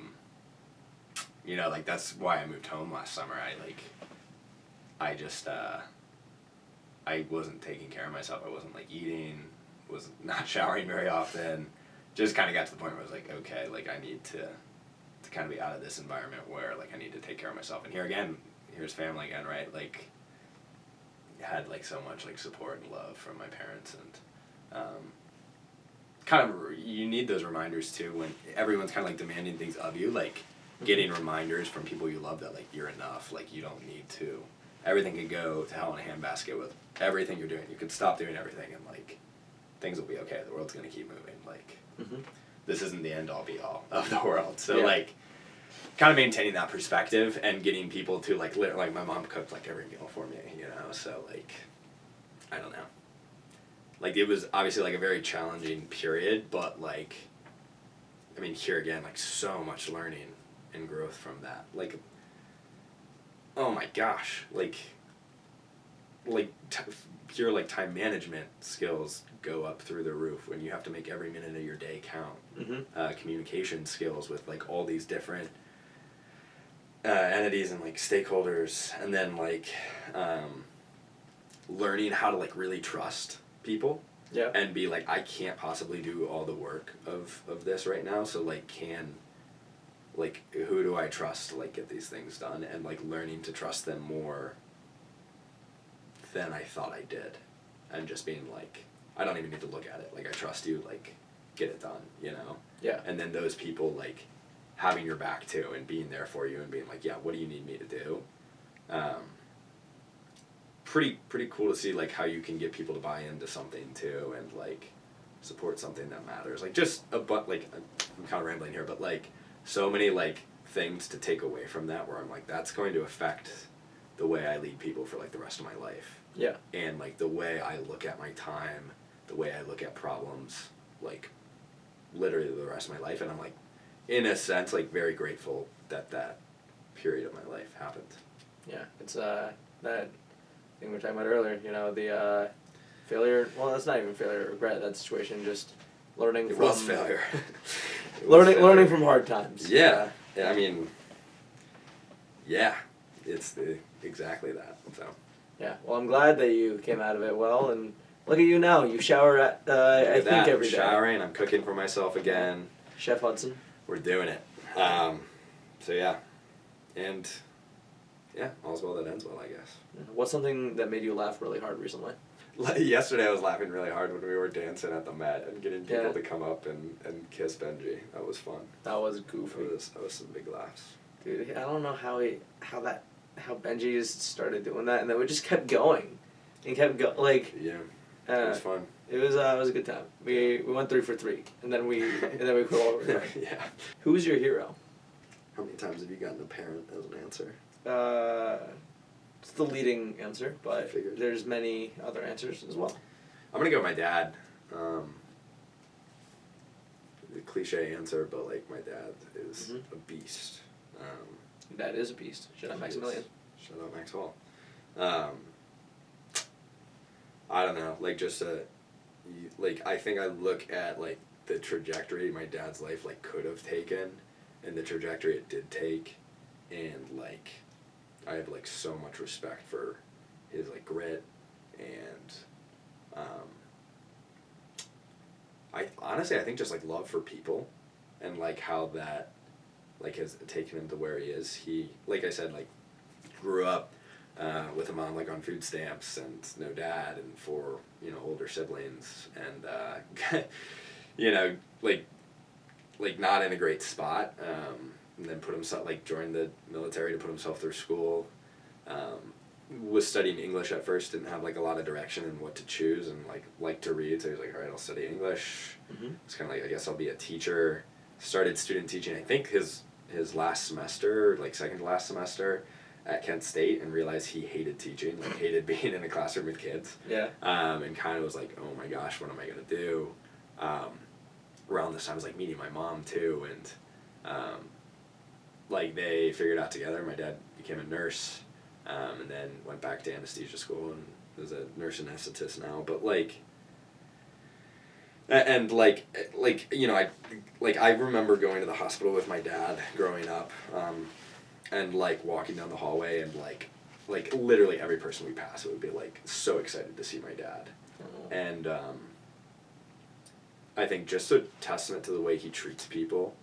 You know, like that's why I moved home last summer. I just I wasn't taking care of myself. I wasn't like eating, was not showering very often. Just kind of got to the point where I was like, okay, like I need to kind of be out of this environment where like I need to take care of myself. And here's family again, right? Like had like so much like support and love from my parents, and kind of you need those reminders too when everyone's kind of like demanding things of you, like getting reminders from people you love that like you're enough, like you don't need to, everything could go to hell in a handbasket with everything you're doing. You could stop doing everything and like things will be okay. The world's gonna keep moving. Like this isn't the end all be all of the world. So like kind of maintaining that perspective and getting people to like like my mom cooked like every meal for me, you know. So like I don't know. Like it was obviously like a very challenging period, but like I mean here again like so much learning and growth from that. Like oh my gosh, like pure like time management skills go up through the roof when you have to make every minute of your day count. Communication skills with like all these different entities and like stakeholders, and then like learning how to like really trust people. Yeah. And be like, I can't possibly do all the work of this right now, so like who do I trust to like get these things done, and like learning to trust them more than I thought I did, and just being like, I don't even need to look at it, like I trust you, like get it done, you know. Yeah. And then those people like having your back too and being there for you and being like, yeah, what do you need me to do? Pretty cool to see like how you can get people to buy into something too and like support something that matters. Like just I'm kind of rambling here, but like so many like things to take away from that where I'm like, that's going to affect the way I lead people for like the rest of my life. Yeah. And like the way I look at my time, the way I look at problems, like literally the rest of my life. And I'm like, in a sense, like very grateful that period of my life happened. Yeah. It's that thing we were talking about earlier, you know, the failure, well, that's not even failure or regret, that situation, just learning It from... was failure. learning from hard times. Yeah. I mean, yeah, it's exactly that, so. Yeah, well, I'm glad that you came out of it well, and look at you now, you shower I think every day. I'm showering, I'm cooking for myself again. Chef Hudson. We're doing it. So yeah, and yeah, all's well that ends well, I guess. What's something that made you laugh really hard recently? Yesterday I was laughing really hard when we were dancing at the Met and getting people Yeah. to come up and kiss Benji. That was fun. That was goofy. That was some big laughs. Dude, I don't know how Benji just started doing that, and then we just kept going. And kept going, like... Yeah, it was fun. It was a good time. We went 3 for 3, and then we quit all over. Yeah. Who's your hero? How many times have you gotten a parent as an answer? It's the leading answer, I but figured. there's many other answers as well. I'm gonna go with my dad. The cliche answer, but like my dad is a beast. That is a beast. Shout out He Maximilian. is. Shout out Max Hall. I don't know, like just I think I look at like the trajectory my dad's life like could have taken, and the trajectory it did take, and like I have like so much respect for his like grit, and I honestly I think just like love for people, and like how that like has taken him to where he is. He, like I said, like grew up with a mom like on food stamps and no dad and 4 older siblings, and you know like not in a great spot, and then put himself like joined the military to put himself through school, was studying English at first, didn't have like a lot of direction in what to choose, and liked to read, so he was like, all right, I'll study English. It's kind of like, I guess I'll be a teacher. Started student teaching, I think his last semester, like second to last semester at Kent State, and realized he hated teaching, like hated being in a classroom with kids. Yeah. And kind of was like, oh my gosh, what am I going to do? Around this time, I was like meeting my mom too, and like they figured out together. My dad became a nurse, and then went back to anesthesia school and is a nurse anesthetist now. But like, and like you know, I remember going to the hospital with my dad growing up, and like walking down the hallway, and like literally every person we passed would be like so excited to see my dad. And I think just a testament to the way he treats people,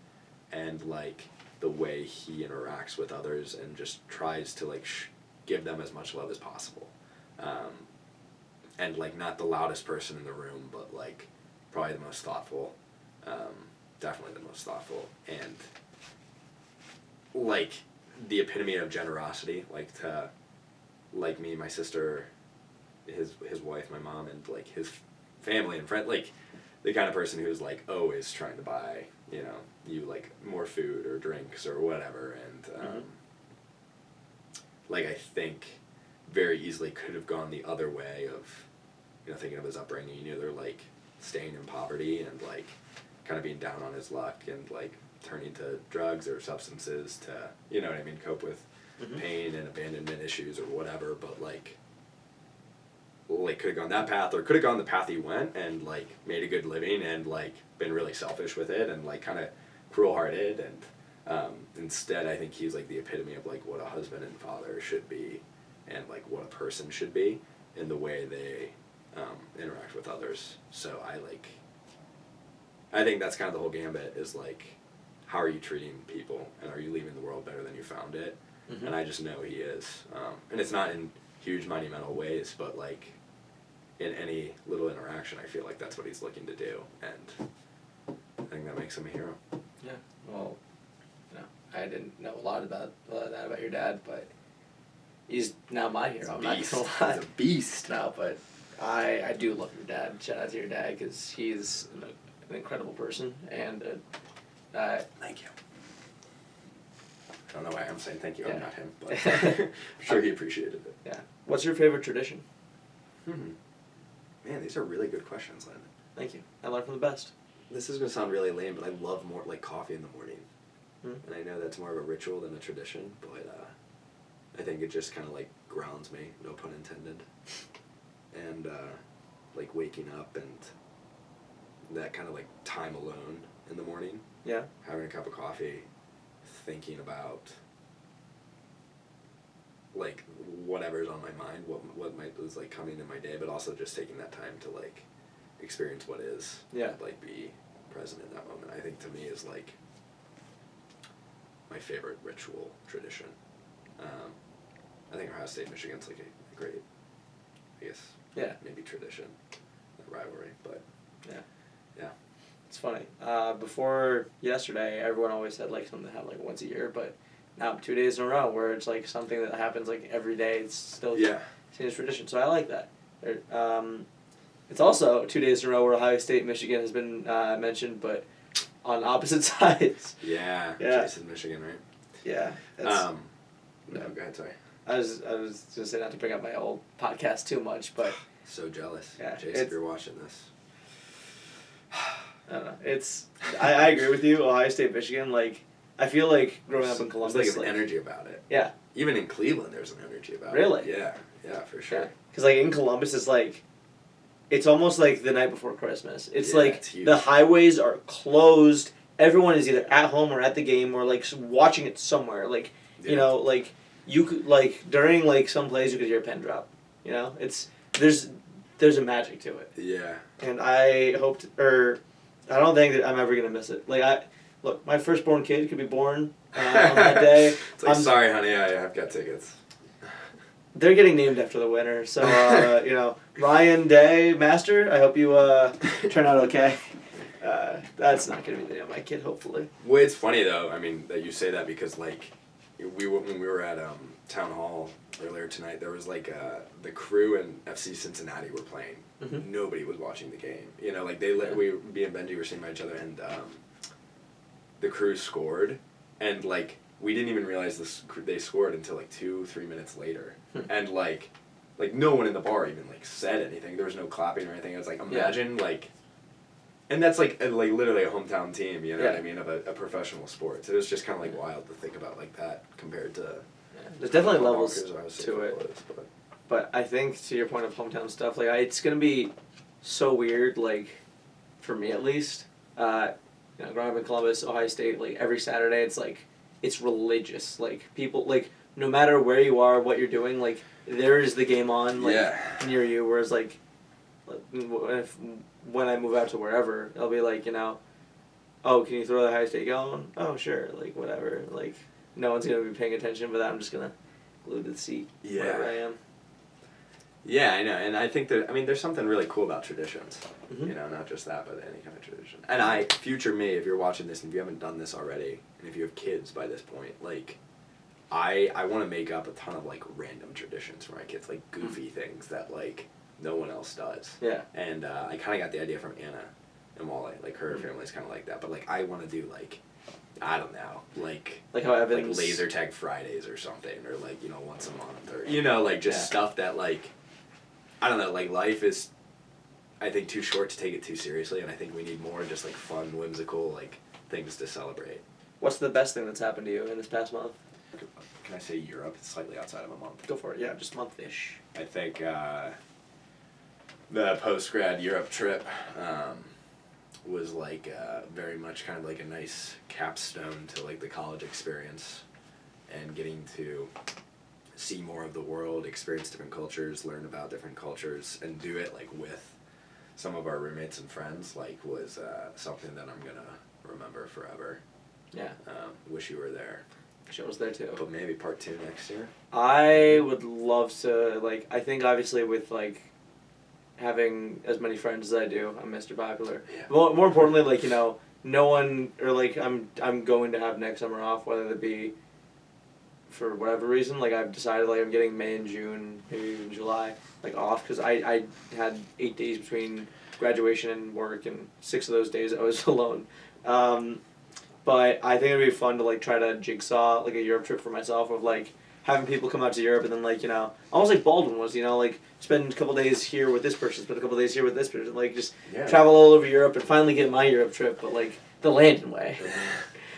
and like the way he interacts with others, and just tries to like give them as much love as possible, and like not the loudest person in the room, but like probably the most thoughtful, definitely the most thoughtful, and like the epitome of generosity, like to like me, my sister, his wife, my mom, and like his family and friend, like the kind of person who's like always trying to buy, you know, you like more food or drinks or whatever, and like I think very easily could have gone the other way of, you know, thinking of his upbringing, either like staying in poverty and like kind of being down on his luck and like turning to drugs or substances to, you know what I mean, cope with pain and abandonment issues or whatever, but like could have gone that path, or could have gone the path he went and like made a good living and like been really selfish with it and like kind of cruel-hearted, and instead I think he's like the epitome of like what a husband and father should be, and like what a person should be in the way they interact with others. So I think that's kind of the whole gambit, is like, how are you treating people, and are you leaving the world better than you found it? And I just know he is, and it's not in huge monumental ways, but like in any little interaction, I feel like that's what he's looking to do, and I think that makes him a hero. Yeah. Well, you know, I didn't know a lot about that about your dad, but he's now my hero. I'm not gonna lie. He's a beast. No, but I do love your dad. Shout out to your dad, because he's an incredible person, and Thank you. I don't know why I'm saying thank you. Yeah. I'm not him, but I'm sure he appreciated it. yeah. What's your favorite tradition? Man, these are really good questions, Lynn. Thank you. I learned from the best. This is gonna sound really lame, but I love more like coffee in the morning, Mm. and I know that's more of a ritual than a tradition, but I think it just kind of like grounds me, no pun intended, and like waking up and that kind of like time alone in the morning. Yeah. Having a cup of coffee, thinking about like whatever's on my mind, what might is like coming in my day, but also just taking that time to like experience what is. Yeah. And, like be present in that moment, I think to me is like my favorite ritual tradition. I think Ohio State Michigan's like a great, I guess, Yeah. maybe tradition, a rivalry, but Yeah. yeah. It's funny. Before yesterday, everyone always said like something that happened like once a year, but now 2 days in a row where it's like something that happens like every day. It's still seen as tradition, so I like that. It's also 2 days in a row where Ohio State Michigan has been mentioned, but on opposite sides. Yeah. Yeah. Jason, Michigan, right? Yeah. No, go ahead, sorry. I was gonna say not to bring up my old podcast too much, but So jealous. Yeah, Jason, if you're watching this. I don't know. It's I agree with you. Ohio State Michigan, like I feel like growing up in Columbus, There's like an energy about it. Yeah. Even in Cleveland, there's an energy about Really? it. Really? Yeah, for sure. Because like in Columbus, it's like it's almost like the night before Christmas. It's Yeah, like it's huge. the highways are closed. Everyone is either at home or at the game or like watching it somewhere. Like you Yeah. know, like you could like during like some plays you could hear a pin drop. You know, there's a magic to it, Yeah. and I I don't think that I'm ever gonna miss it. Like look, my firstborn kid could be born on that day. It's like, sorry, honey, I've got tickets. They're getting named after the winner, so you know, Ryan Day Master. I hope you turn out okay. That's not gonna be the name of my kid, hopefully. Well, it's funny though. I mean, that you say that because like, when we were at town hall earlier tonight, there was like the Crew and FC Cincinnati were playing. Mhm. Nobody was watching the game. You know, like me and Benji were sitting by each other, and the Crew scored, and like we didn't even realize they scored until like 2-3 minutes later, and like no one in the bar even like said anything. There was no clapping or anything. I was like, imagine like. And that's like literally a hometown team, you know what I mean, of a professional sport. So it was just kind of like wild to think about like that compared to. There's definitely levels Walkers, to it. But I think to your point of hometown stuff, like it's gonna be so weird, like for me at least. Growing up in Columbus, Ohio State, like every Saturday, it's like it's religious. Like people, like no matter where you are, what you're doing, like there is the game on, like near you. Whereas like when I move out to wherever, I'll be like, oh, can you throw the Ohio State going? Oh, sure, like whatever. Like no one's gonna be paying attention, but I'm just gonna glue to the seat wherever I am. Yeah, I know, and I think there's something really cool about traditions. Mm-hmm. You know, not just that, but any kind of tradition. And future me, if you're watching this and if you haven't done this already, and if you have kids by this point, like, I want to make up a ton of like random traditions for my kids, like goofy things that like no one else does. Yeah. And I kind of got the idea from Anna and Wally, like her family's kind of like that, but like I want to do like. I don't know, like how Evans... like laser tag Fridays or something, or like once a month, or like just stuff that like I don't know, like life is I think too short to take it too seriously, and I think we need more just like fun, whimsical like things to celebrate. What's the best thing that's happened to you in this past month? Can I say Europe? It's slightly outside of a month. Go for it. Yeah, just month-ish. I think the post-grad Europe trip was like very much kind of like a nice capstone to like the college experience, and getting to see more of the world, experience different cultures, learn about different cultures, and do it like with some of our roommates and friends like was something that I'm gonna remember forever. Yeah. Wish you were there. Wish I was there too. But maybe part 2 next year. I would love to, like, I think obviously with like having as many friends as I do, I'm Mr. Popular. Yeah. More importantly, like, no one, or like I'm going to have next summer off, whether it be for whatever reason. Like I've decided like I'm getting May and June, maybe even July, like off, because I had 8 days between graduation and work, and 6 of those days I was alone. But I think it'd be fun to like try to jigsaw like a Europe trip for myself, of like having people come out to Europe, and then like almost like Baldwin was, like spend a couple days here with this person, spend a couple days here with this person, like just travel all over Europe and finally get my Europe trip, but like the Landon way.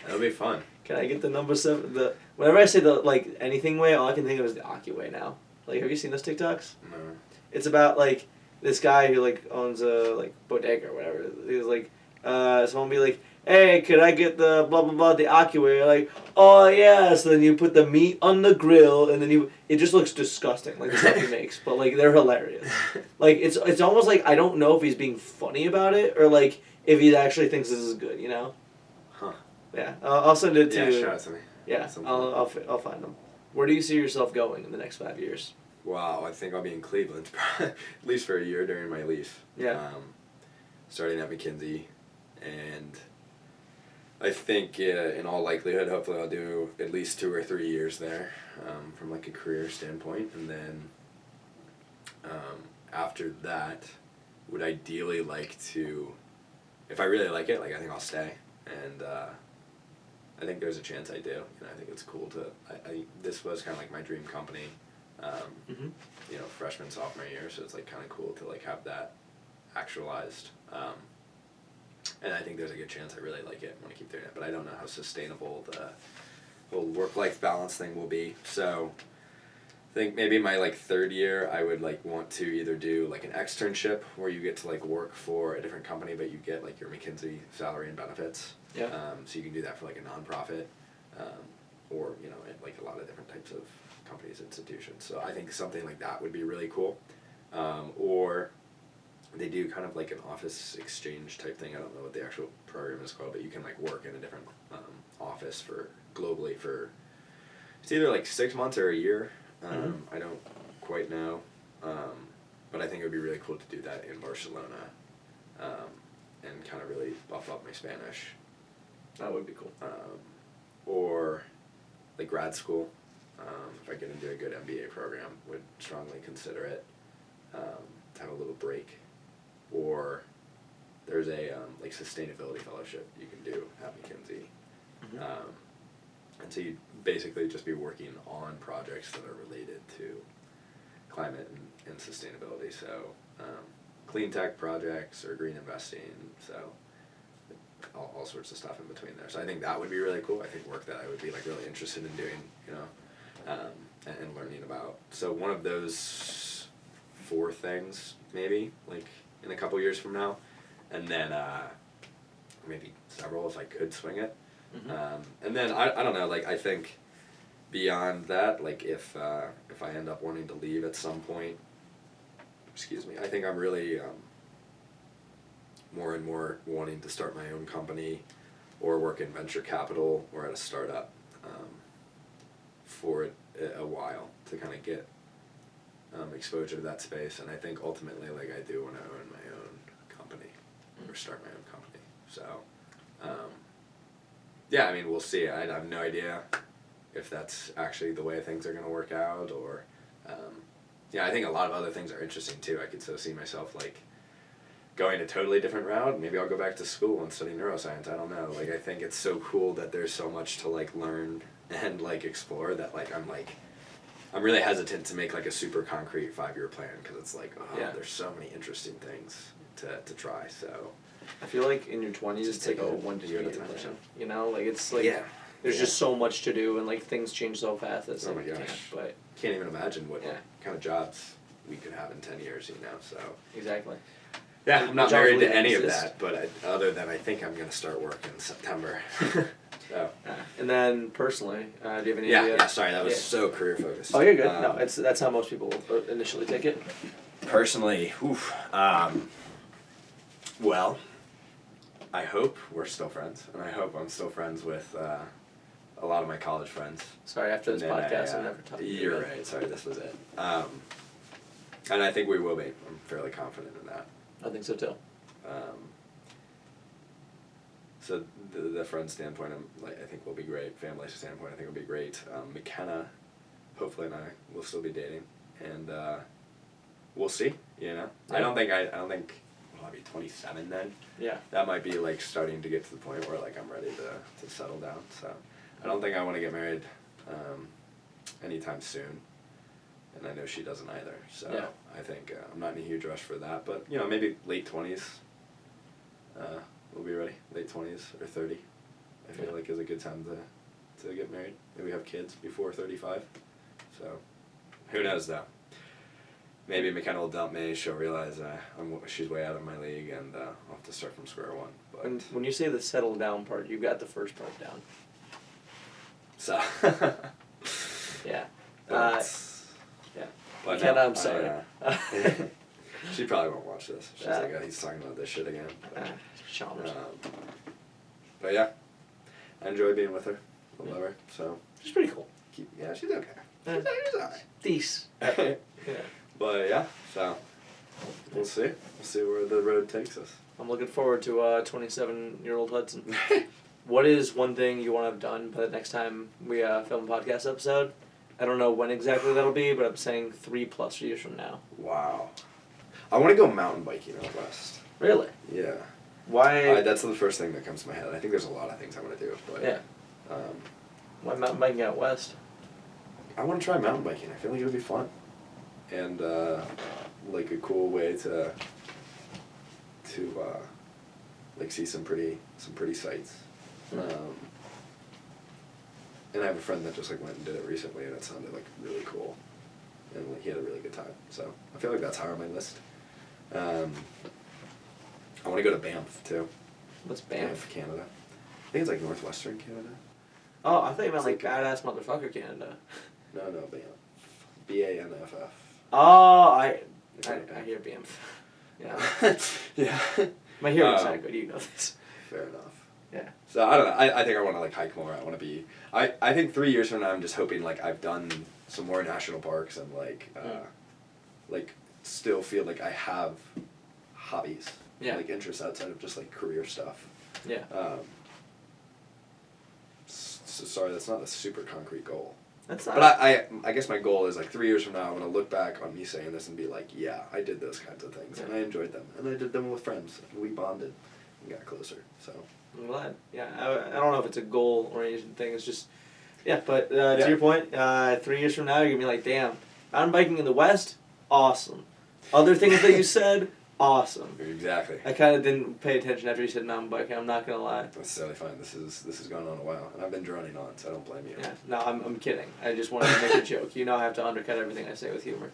That'll be fun. Can I get the number 7? Whenever I say the like anything way, all I can think of is the Aki way now. Like, have you seen those TikToks? No. It's about like this guy who like owns a like bodega or whatever. He's like, someone be like, hey, could I get the blah blah blah, the Aki way? You're like, oh yeah. So then you put the meat on the grill, and then it just looks disgusting, like the stuff he makes. But like they're hilarious. Like it's almost like I don't know if he's being funny about it or like if he actually thinks this is good. Huh. Yeah, I'll send it to you. Yeah, show it to me. Yeah, I'll find them. Where do you see yourself going in the next 5 years? Wow, I think I'll be in Cleveland, at least for a year during my leave. Yeah. Starting at McKinsey, and I think in all likelihood, hopefully I'll do at least 2 or 3 years there, from like a career standpoint, and then after that, would ideally like to, if I really like it, like I think I'll stay, and I think there's a chance I do. I think it's cool to. This was kind of like my dream company, freshman, sophomore year. So it's like kind of cool to like have that actualized. And I think there's a good chance I really like it. I want to keep doing it, but I don't know how sustainable the whole work-life balance thing will be. So I think maybe my like 3rd year, I would like want to either do like an externship where you get to like work for a different company, but you get like your McKinsey salary and benefits. Yeah. So you can do that for like a nonprofit, or like a lot of different types of companies, institutions. So I think something like that would be really cool. Or they do kind of like an office exchange type thing. I don't know what the actual program is called, but you can like work in a different office for globally for it's either like 6 months or a year. I don't quite know, but I think it would be really cool to do that in Barcelona, and kind of really buff up my Spanish. That would be cool. Or like grad school. If I get into a good MBA program, would strongly consider it. To have a little break, or there's a like sustainability fellowship you can do at McKinsey, and so you basically just be working on projects that are related to climate and sustainability. So clean tech projects or green investing. So all sorts of stuff in between there. So I think that would be really cool. I think work that I would be like really interested in doing, you know, and learning about. So one of those 4 things maybe like in a couple years from now, and then maybe several if I could swing it. And then I don't know, like I think beyond that, like if I end up wanting to leave at some point, excuse me, I think I'm really more and more wanting to start my own company or work in venture capital or at a startup for a while to kind of get exposure to that space. And I think ultimately, like I do want to own my own company or start my own company. So yeah, I mean, we'll see. I have no idea if that's actually the way things are going to work out, or yeah, I think a lot of other things are interesting too. I could so see myself like going a totally different route. Maybe I'll go back to school and study neuroscience. I don't know. Like I think it's so cool that there's so much to like learn and like explore that I'm really hesitant to make like a super concrete 5-year plan because it's like there's so many interesting things to try. So I feel like in your 20s, Just it's like take a it 1 to 2 year at a year time. plan. You know, like it's like there's Yeah. just so much to do, and like things change so fast. That's Oh like my you can't. gosh. But can't even imagine what Yeah. kind of jobs we could have in 10 years, you know. So exactly. yeah, The I'm not jobs married really to any of exist. that, but other than I think I'm going to start work in September. So And then personally, do you have any yeah, idea? sorry, that was Yeah. so career focused. Oh, you're good. No, that's how most people initially take it. Personally, well, I hope we're still friends, and I hope I'm still friends with a lot of my college friends. Sorry, after this And then podcast, I'll never talk to you You're again. right. Sorry, this was it. And I think we will be. I'm fairly confident in that. I think so too. So the friend standpoint, I think will be great. Family standpoint, I think will be great. McKenna, hopefully, and I will still be dating, and we'll see. You know, Yeah. I don't think I'll be 27 then. Yeah. That might be like starting to get to the point where like I'm ready to settle down. So I don't think I want to get married anytime soon, and I know she doesn't either. So Yeah. I think I'm not in a huge rush for that, but you know, maybe late 20s. We'll be ready. Late 20s or 30. I feel like is a good time to get married. Maybe have kids before 35. So who knows though. Maybe McKenna will dump me. She'll realize she's way out of my league, and I'll have to start from square one. But When you say the settle down part, you got the first part down. so Yeah. but, Yeah. But McKenna, no, I'm sorry. she probably won't watch this. She's Yeah. like, oh, he's talking about this shit again. Chalmers. But yeah, I enjoy being with her. I love her. So She's pretty cool. yeah, she's okay. Yeah. She's alright. Decent. Yeah. But yeah, so we'll see. We'll see where the road takes us. I'm looking forward to 27-year-old Hudson. What is one thing you want to have done by the next time we film a podcast episode? I don't know when exactly that'll be, but I'm saying 3+ years from now. Wow. I want to go mountain biking out west. Really? Yeah. Why? That's the first thing that comes to my head. I think there's a lot of things I want to do, but Yeah. Why mountain biking out west? I want to try mountain biking. I feel like it would be fun, and like a cool way to like see some pretty sights. And I have a friend that just like went and did it recently, and it sounded like really cool, and like he had a really good time. So I feel like that's higher on my list. I want to go to Banff too. What's Banff? Canada. I think it's like northwestern Canada. Oh, I thought you meant It's like like- badass motherfucker Canada. No, Banff. Banff. Oh, I hear Banff. Yeah. Yeah. My hearing's Um, not good. You know this. Fair enough. Yeah. So I don't know. I think I want to like hike more. I want to be. I think 3 years from now, I'm just hoping like I've done some more national parks and like still feel like I have hobbies. Yeah. Like interests outside of just like career stuff. Yeah. sorry, that's not a super concrete goal. That's not. But I guess my goal is like 3 years from now, I'm gonna look back on me saying this and be like, yeah, I did those kinds of things, and I enjoyed them, and I did them with friends, and we bonded, and got closer. So. I'm glad. Yeah, I don't know if it's a goal-oriented thing. It's just, yeah. But to Yeah. your point, 3 years from now, you're gonna be like, damn, mountain biking in the West, awesome. Other things that you said, awesome. Exactly. I kind of didn't pay attention after you said mountain biking. I'm not gonna lie. That's totally fine. This is going on a while, and I've been droning on, so I don't blame you. Yeah, no, I'm kidding. I just wanted to make a joke. You know, I have to undercut everything I say with humor.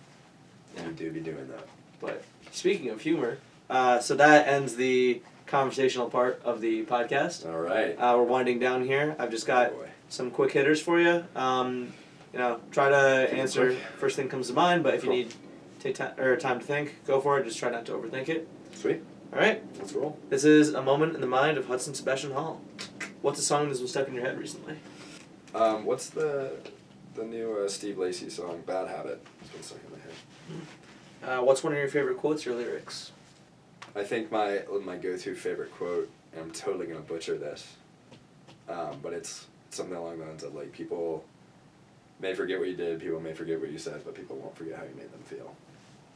Yeah. You do be doing that. But speaking of humor, so that ends the conversational part of the podcast. All right. We're winding down here. I've just got Oh, boy. some quick hitters for you. Try to answer quick. first thing comes to mind. But if Cool. you need take time to think, go for it. Just try not to overthink it. Sweet. All right. Let's roll. This is a moment in the mind of Hudson Sebastian Hall. What's a song that's been stuck in your head recently? What's the new Steve Lacy song, Bad Habit? It's been stuck in my head. What's one of your favorite quotes or lyrics? I think my go-to favorite quote, and I'm totally gonna butcher this, but it's something along the lines of like, people may forget what you did, people may forget what you said, but people won't forget how you made them feel.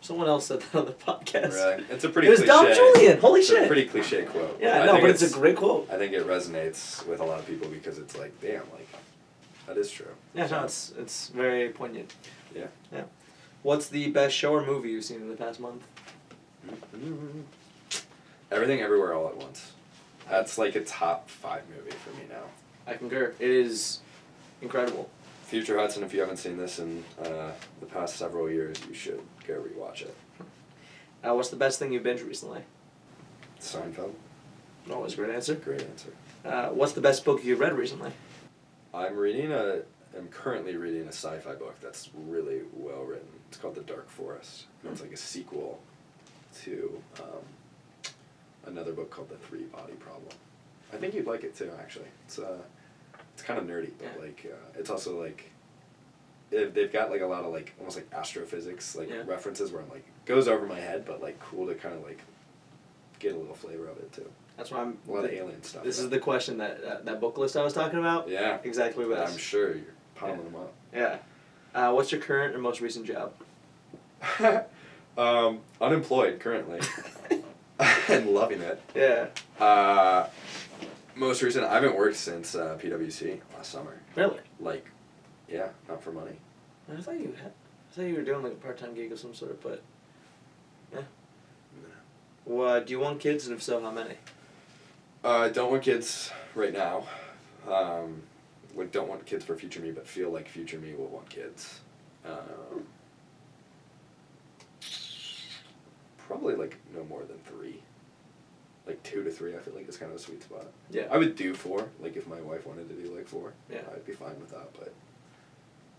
Someone else said that on the podcast. Really? It's a pretty It was cliche. Dom Julian. Holy it's shit. a pretty cliche quote. Yeah, I no, think but it's a great quote. I think it resonates with a lot of people because it's like, damn, like, that is true. Yeah, no, it's very poignant. Yeah. Yeah. What's the best show or movie you've seen in the past month? Everything Everywhere All at Once. That's like a top 5 movie for me now. I concur. It is incredible. Future Hudson, if you haven't seen this in the past several years, you should go rewatch it. What's the best thing you've binged recently? Seinfeld. Always a great answer. Great answer. What's the best book you've read recently? I'm currently reading a sci-fi book that's really well written. It's called The Dark Forest. And it's like a sequel to another book called The Three Body Problem. I think you'd like it too, actually. It's kind of nerdy, but Yeah. like it's also like they've got like a lot of like almost like astrophysics like Yeah. references where I'm like goes over my head, but like cool to kind of like get a little flavor of it too. That's why I'm. A lot of alien stuff. This is the question that book list I was talking about. Yeah. Exactly what I'm sure you're piling them up. Yeah. What's your current or most recent job? Unemployed currently, and loving it. Yeah. Most recent, I haven't worked since PwC last summer. Really? Like, yeah, not for money. I thought you were doing like a part-time gig of some sort, but yeah. Well, do you want kids, and if so, how many? Don't want kids right now. Don't want kids for future me, but feel like future me will want kids. Probably like no more than 3. Like 2 to 3, I feel like is kind of a sweet spot. Yeah. I would do 4, like if my wife wanted to do like 4. Yeah. I'd be fine with that, but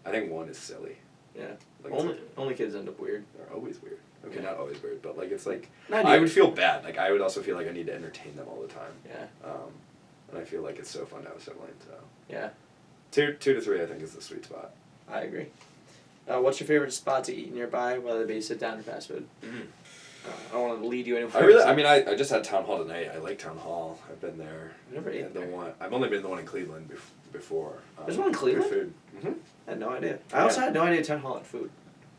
I think 1 is silly. Yeah. Like Only kids end up weird. they're always weird. Okay, Yeah. not always weird, but like it's like Not I weird. would feel bad. Like I would also feel like I need to entertain them all the time. Yeah. And I feel like it's so fun to have a sibling. So Yeah. 2 to 3, I think is the sweet spot. I agree. What's your favorite spot to eat nearby, whether it be sit down or fast food? I don't want to lead you anywhere. I just had Town Hall tonight. I like Town Hall. I've been there. I've never eaten The there. one I've only been to the one in Cleveland before. There's one in Cleveland? Good food. I had no idea. I also had no idea Town Hall had food.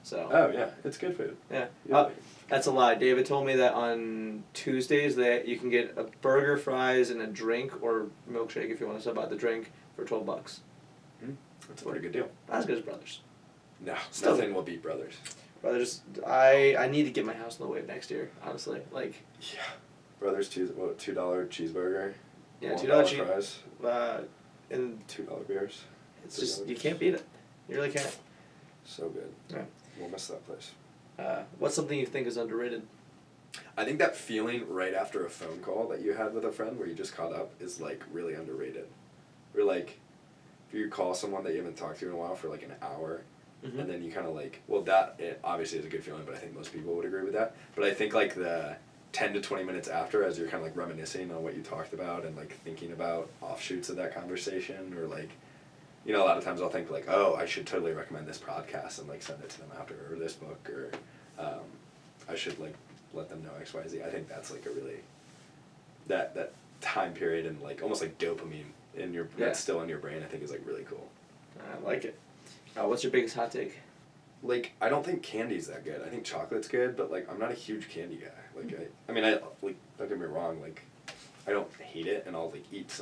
So. Oh yeah, it's good food. Yeah. You like it. That's a lie. David told me that on Tuesdays that you can get a burger, fries, and a drink or milkshake if you want to sub out the drink for $12. That's a pretty good deal. Not as good as Brothers. No, Still- nothing will beat Brothers. Brothers, I need to get my house on the wave next year. Honestly, like Yeah. Brothers $2 cheeseburger. yeah, $1 $2 cheap. fries. And $2 beers. it's just you can't beat it. You really can't. So good. Yeah. We'll miss that place. What's something you think is underrated? I think that feeling right after a phone call that you had with a friend where you just caught up is like really underrated. Or like if you call someone that you haven't talked to in a while for like an hour Mm-hmm. and then you kind of like, well, that it obviously is a good feeling, but I think most people would agree with that. But I think like the 10 to 20 minutes after, as you're kind of like reminiscing on what you talked about and like thinking about offshoots of that conversation, or like, you know, a lot of times I'll think like, oh, I should totally recommend this podcast and like send it to them after, or this book, or I should like let them know X, Y, Z. I think that's like a really, that time period and like almost like dopamine in your that's still in your brain. I think is like really cool. I like it. What's your biggest hot take? Like, I don't think candy's that good. I think chocolate's good, but like I'm not a huge candy guy. Like I mean I like, don't get me wrong, like I don't hate it and I'll like eat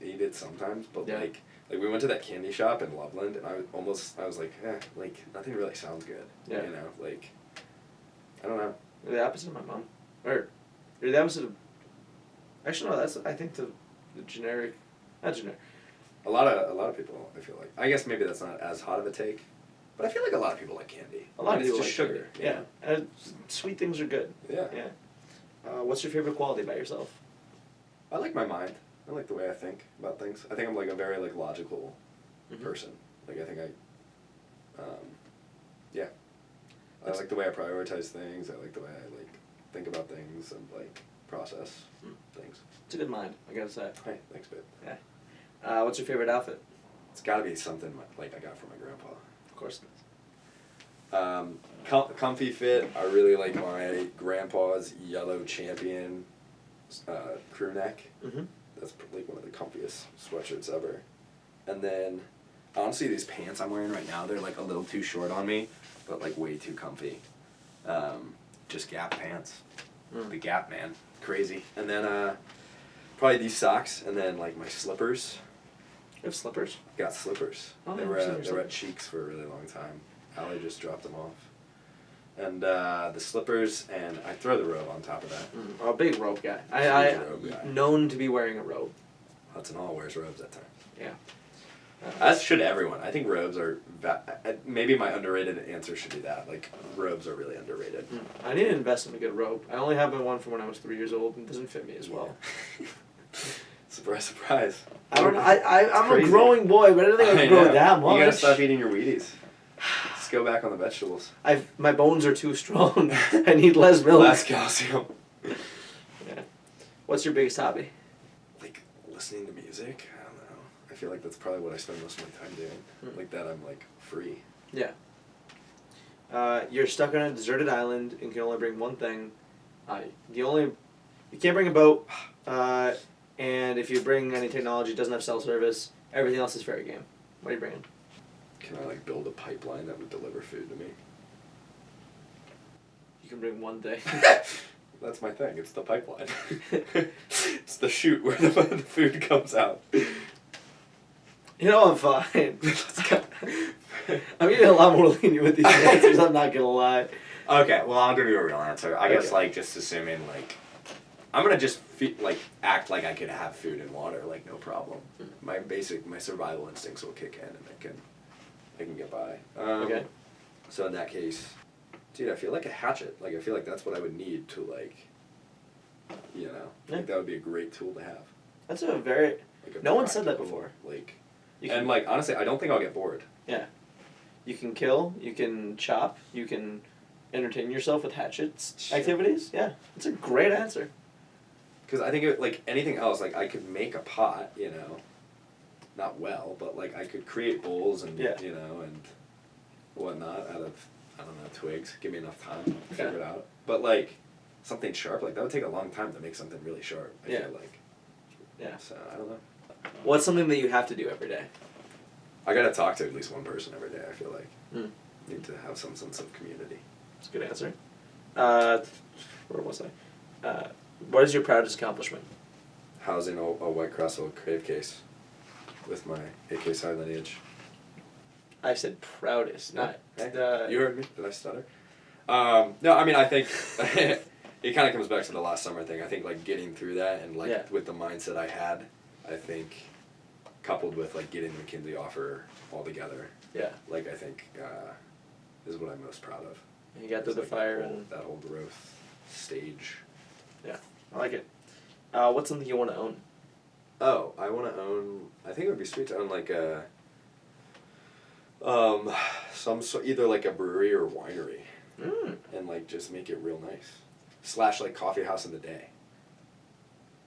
it sometimes, but like we went to that candy shop in Loveland and I was like, like nothing really sounds good. Yeah. You know, like I don't know. You're the opposite of my mom. Or you're the opposite of actually no, that's I think the generic not generic. A lot of people I feel like. I guess maybe that's not as hot of a take. But I feel like a lot of people like candy. A lot of people it's like just sugar. candy. Yeah. Sweet things are good. Yeah. Yeah. What's your favorite quality about yourself? I like my mind. I like the way I think about things. I think I'm like a very like logical person. Like I think yeah. I like the way I prioritize things. I like the way I like think about things and like process things. It's a good mind, I gotta say. Hey, thanks, babe. Yeah. What's your favorite outfit? It's got to be something like I got from my grandpa. Of course. Comfy fit. I really like my grandpa's yellow Champion crew neck. Mm-hmm. That's like one of the comfiest sweatshirts ever. And then, honestly, these pants I'm wearing right now, they're like a little too short on me, but like way too comfy. Just Gap pants. The Gap, man. Crazy. And then probably these socks, and then like my slippers. You have slippers? Got slippers. Oh, they were at Cheeks for a really long time. Allie just dropped them off. And the slippers, and I throw the robe on top of that. A big robe guy. Robe guy. Known to be wearing a robe. Hudson Hall wears robes at times. Yeah. As should everyone. I think robes are... maybe my underrated answer should be that. Like, robes are really underrated. I need to invest in a good robe. I only have one from when I was 3 years old, and it doesn't fit me as well. Surprise, surprise. I don't know. I'm a growing boy, but I don't think I can grow that much. You gotta stop eating your Wheaties. Just go back on the vegetables. My bones are too strong. I need less milk. Less calcium. Yeah. What's your biggest hobby? Like, listening to music? I don't know. I feel like that's probably what I spend most of my time doing. Like that I'm, like, free. Yeah. You're stuck on a deserted island and can only bring one thing. You can't bring a boat. And if you bring any technology, it doesn't have cell service. Everything else is fair game. What are you bringing? Can I like build a pipeline that would deliver food to me? You can bring one thing. That's my thing. It's the pipeline. It's the chute where the food comes out. You know, I'm fine. I'm getting a lot more lenient with these answers, I'm not gonna lie. Okay, well, I'll give you a real answer. I guess, like, just assuming, like, I'm gonna just, act like I could have food and water, like, no problem. My survival instincts will kick in, and I can get by. Okay. So in that case, dude, I feel like a hatchet. Like, I feel like that's what I would need to, like, you know, like, that would be a great tool to have. That's a very... Like no one said that before. Like, and, like, honestly, I don't think I'll get bored. Yeah. You can kill, you can chop, you can entertain yourself with hatchets activities. Yeah, it's a great answer. Because I think, like, anything else, like, I could make a pot, you know, not well, but, like, I could create bowls and, you know, and whatnot out of, I don't know, twigs. Give me enough time to figure it out. But, like, something sharp, like, that would take a long time to make something really sharp, I feel like. Yeah. So, I don't know. What's something that you have to do every day? I gotta talk to at least one person every day, I feel like. Need to have some sense of community. That's a good answer. Where was I? What is your proudest accomplishment? Housing a White Cross Old Crave case with my AK Psi lineage. I said proudest, not... You heard me? Did I stutter? No, I mean, I think it kind of comes back to the last summer thing. I think, like, getting through that and, like, with the mindset I had, I think, coupled with, like, getting the McKinsey offer all together, like, I think is what I'm most proud of. And you got through the fire and... That whole growth stage. Yeah, I like it. What's something you want to own? Oh, I want to own... I think it would be sweet to own, like, a... either, like, a brewery or winery. And, like, just make it real nice. / like, coffee house in the day.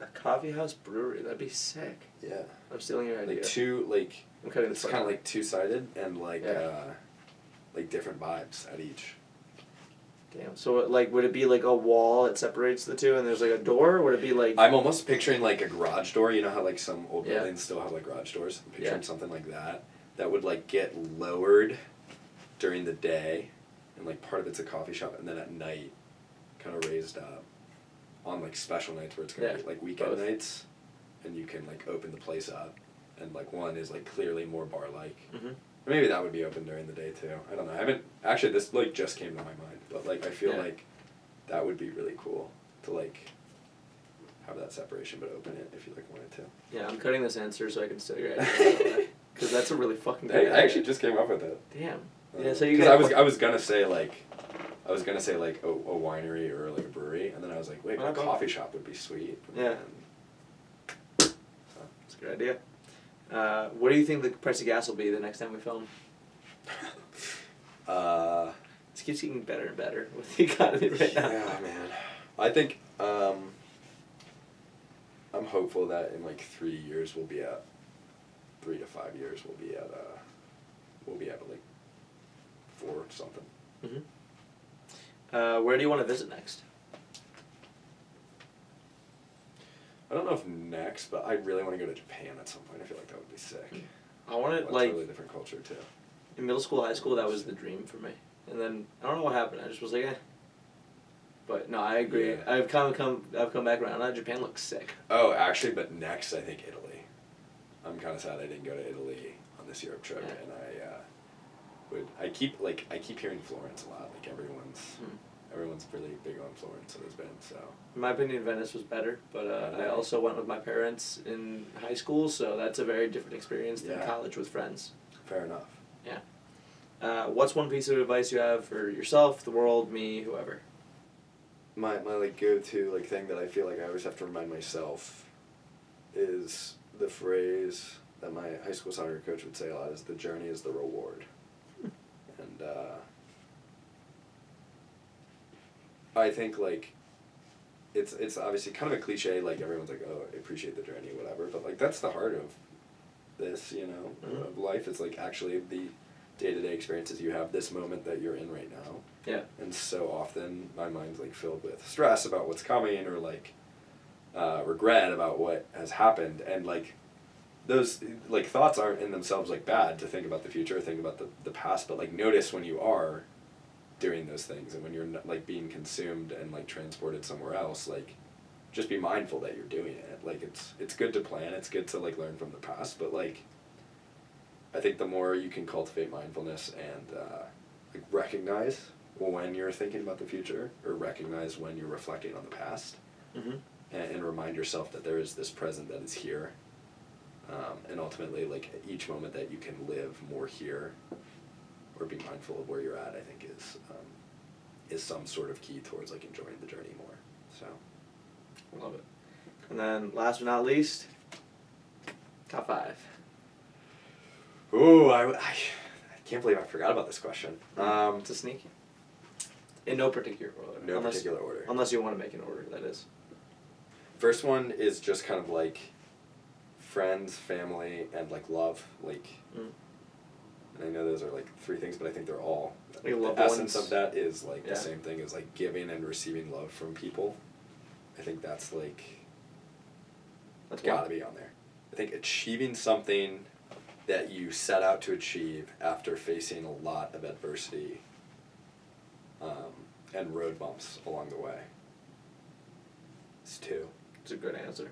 A coffee house brewery, that'd be sick. Yeah. I'm stealing your idea. Like, two, like... I'm cutting it's kind of, like, two-sided and, like, like, different vibes at each. Damn. So like, would it be like a wall that separates the two, and there's like a door? Or would it be like? I'm almost picturing like a garage door. You know how like some old Yeah. buildings still have like garage doors? I'm picturing Yeah. something like that. That would like get lowered during the day, and like part of it's a coffee shop, and then at night, kind of raised up on like special nights where it's gonna Yeah, be like weekend both. nights, and you can like open the place up, and like one is like clearly more bar like. Mhm. Maybe that would be open during the day too. I don't know. I haven't actually. This like just came to my mind, but like I feel Yeah. like that would be really cool to like have that separation, but open it if you like wanted to. Yeah, I'm cutting this answer so I can steal your idea. Because that's a really fucking good I idea. actually just came up with it. Damn. Yeah, so you Because got. I was gonna say like a winery or like a brewery, and then I was like, wait, Why a not both? coffee shop would be sweet. Yeah. And That's a good idea. What do you think the price of gas will be the next time we film? It keeps getting better and better with the economy right now. Yeah, man. I think I'm hopeful that in like 3 years we'll be at 3 to 5 years we'll be at like 4 something. Mm-hmm. Where do you want to visit next? I don't know if next, but I really want to go to Japan at some point. I feel like that would be sick. I want That's to, like, totally different culture too. in middle school, high school, that was the dream for me. And then, I don't know what happened. I just was like, eh. But, no, I agree. Yeah. I've come back around. Japan looks sick. Oh, actually, but next I think Italy. I'm kind of sad I didn't go to Italy on this Europe trip, Yeah. and I keep hearing Florence a lot. Like everyone's really big on Florence, and has been so. In my opinion, Venice was better, but I Yeah. also went with my parents in high school, so that's a very different experience than Yeah. college with friends. Fair enough. What's one piece of advice you have for yourself, the world, me, whoever? My like go-to like thing that I feel like I always have to remind myself is the phrase that my high school soccer coach would say a lot is the journey is the reward. And I think like it's obviously kind of a cliche, like everyone's like, oh, I appreciate the journey, whatever, but like that's the heart of this, you know, Mhm. of life. It's like actually the day-to-day experiences you have, this moment that you're in right now. Yeah. And so often my mind's like filled with stress about what's coming, or like regret about what has happened, and like those like thoughts aren't in themselves like bad to think about the future, think about the past, but like notice when you are doing those things, and when you're like being consumed and like transported somewhere else, like just be mindful that you're doing it. Like it's good to plan, it's good to like learn from the past, but like I think the more you can cultivate mindfulness and like recognize when you're thinking about the future, or recognize when you're reflecting on the past, Mm-hmm. and remind yourself that there is this present that is here, and ultimately like each moment that you can live more here, or be mindful of where you're at, I think is some sort of key towards like enjoying the journey more. So I love it. And then, last but not least, top 5. ooh, I can't believe I forgot about this question. It's a sneaky. In no particular order. No particular order. Unless you want to make an order, that is. First one is just kind of like friends, family, and like love. Like, and I know those are like 3 things, but I think they're all Like the loved essence ones. of that is like Yeah. the same thing as like giving and receiving love from people. I think that's like That's gotta one. be on there. I think achieving something that you set out to achieve after facing a lot of adversity and road bumps along the way. It's 2. It's a good answer.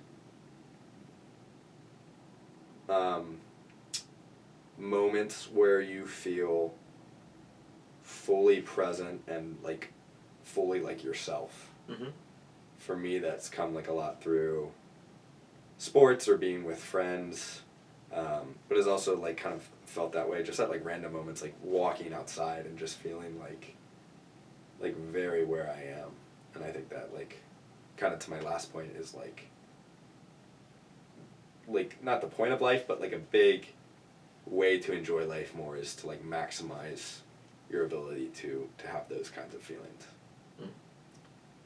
Moments where you feel fully present and like fully like yourself. Mm-hmm. For me, that's come like a lot through sports or being with friends, but has also like kind of felt that way just at like random moments, like walking outside and just feeling like very where I am. And I think that like kind of to my last point is like not the point of life, but like a big way to enjoy life more is to like maximize your ability to have those kinds of feelings.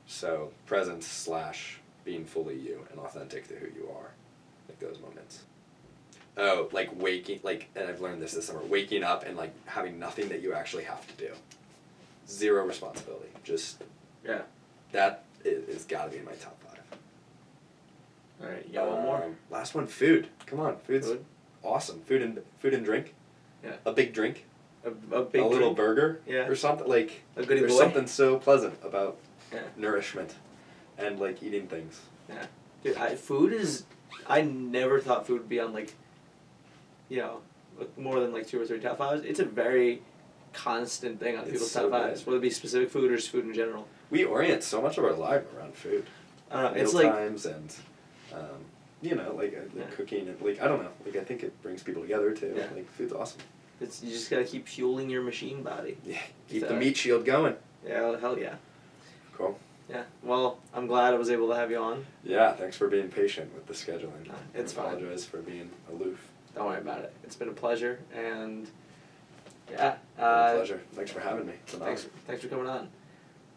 So presence / being fully you and authentic to who you are, like those moments. Oh, like waking, like, and I've learned this summer, waking up and like having nothing that you actually have to do. zero responsibility. Just Yeah. that is got to be in my top 5. All right, you got one more. Last one, food. Come on, food's Food? awesome. Food and drink. Yeah. A big drink. A big a little drink? burger. Yeah. Or something like. A goodie There's boy. something so pleasant about Yeah. nourishment, and like eating things. Dude, food is. I never thought food would be on like, you know, more than like 2 or 3 top 5s. It's a very constant thing on It's people's so top 5s, good. whether it be specific food or just food in general. We orient so much of our life around food. I don't know. Meal It's like times and, you know, like Yeah. cooking and like I don't know. Like I think it brings people together too. Yeah. Like food's awesome. you just gotta keep fueling your machine body. Yeah. Keep So- the meat shield going. Yeah, hell yeah. Cool. Yeah. Well, I'm glad I was able to have you on. Yeah. Thanks for being patient with the scheduling. No, it's I fine. apologize for being aloof. Don't worry about it. It's been a pleasure, and yeah. My pleasure. Thanks for having me. It's an honor. Thanks for coming on.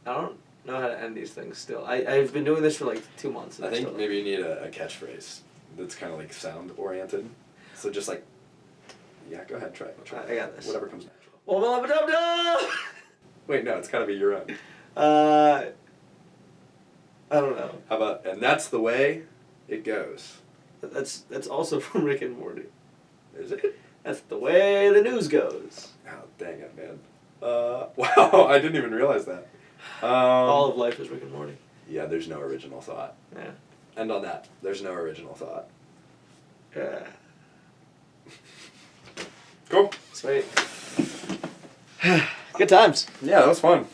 I don't know how to end these things still. I've been doing this for like 2 months. And I think still maybe you need a catchphrase that's kind of like sound oriented. So just like, yeah, go ahead, try it. I got this. Whatever comes natural. Well, Wait, no, it's got to be your own. I don't know. How about, and that's the way it goes. That's also from Rick and Morty. Is it? That's the way the news goes. Oh, dang it, man. Wow, I didn't even realize that. All of life is Rick and Morty. Yeah, there's no original thought. Yeah. And on that, there's no original thought. Yeah. Cool. Sweet. Good times. Yeah, that was fun.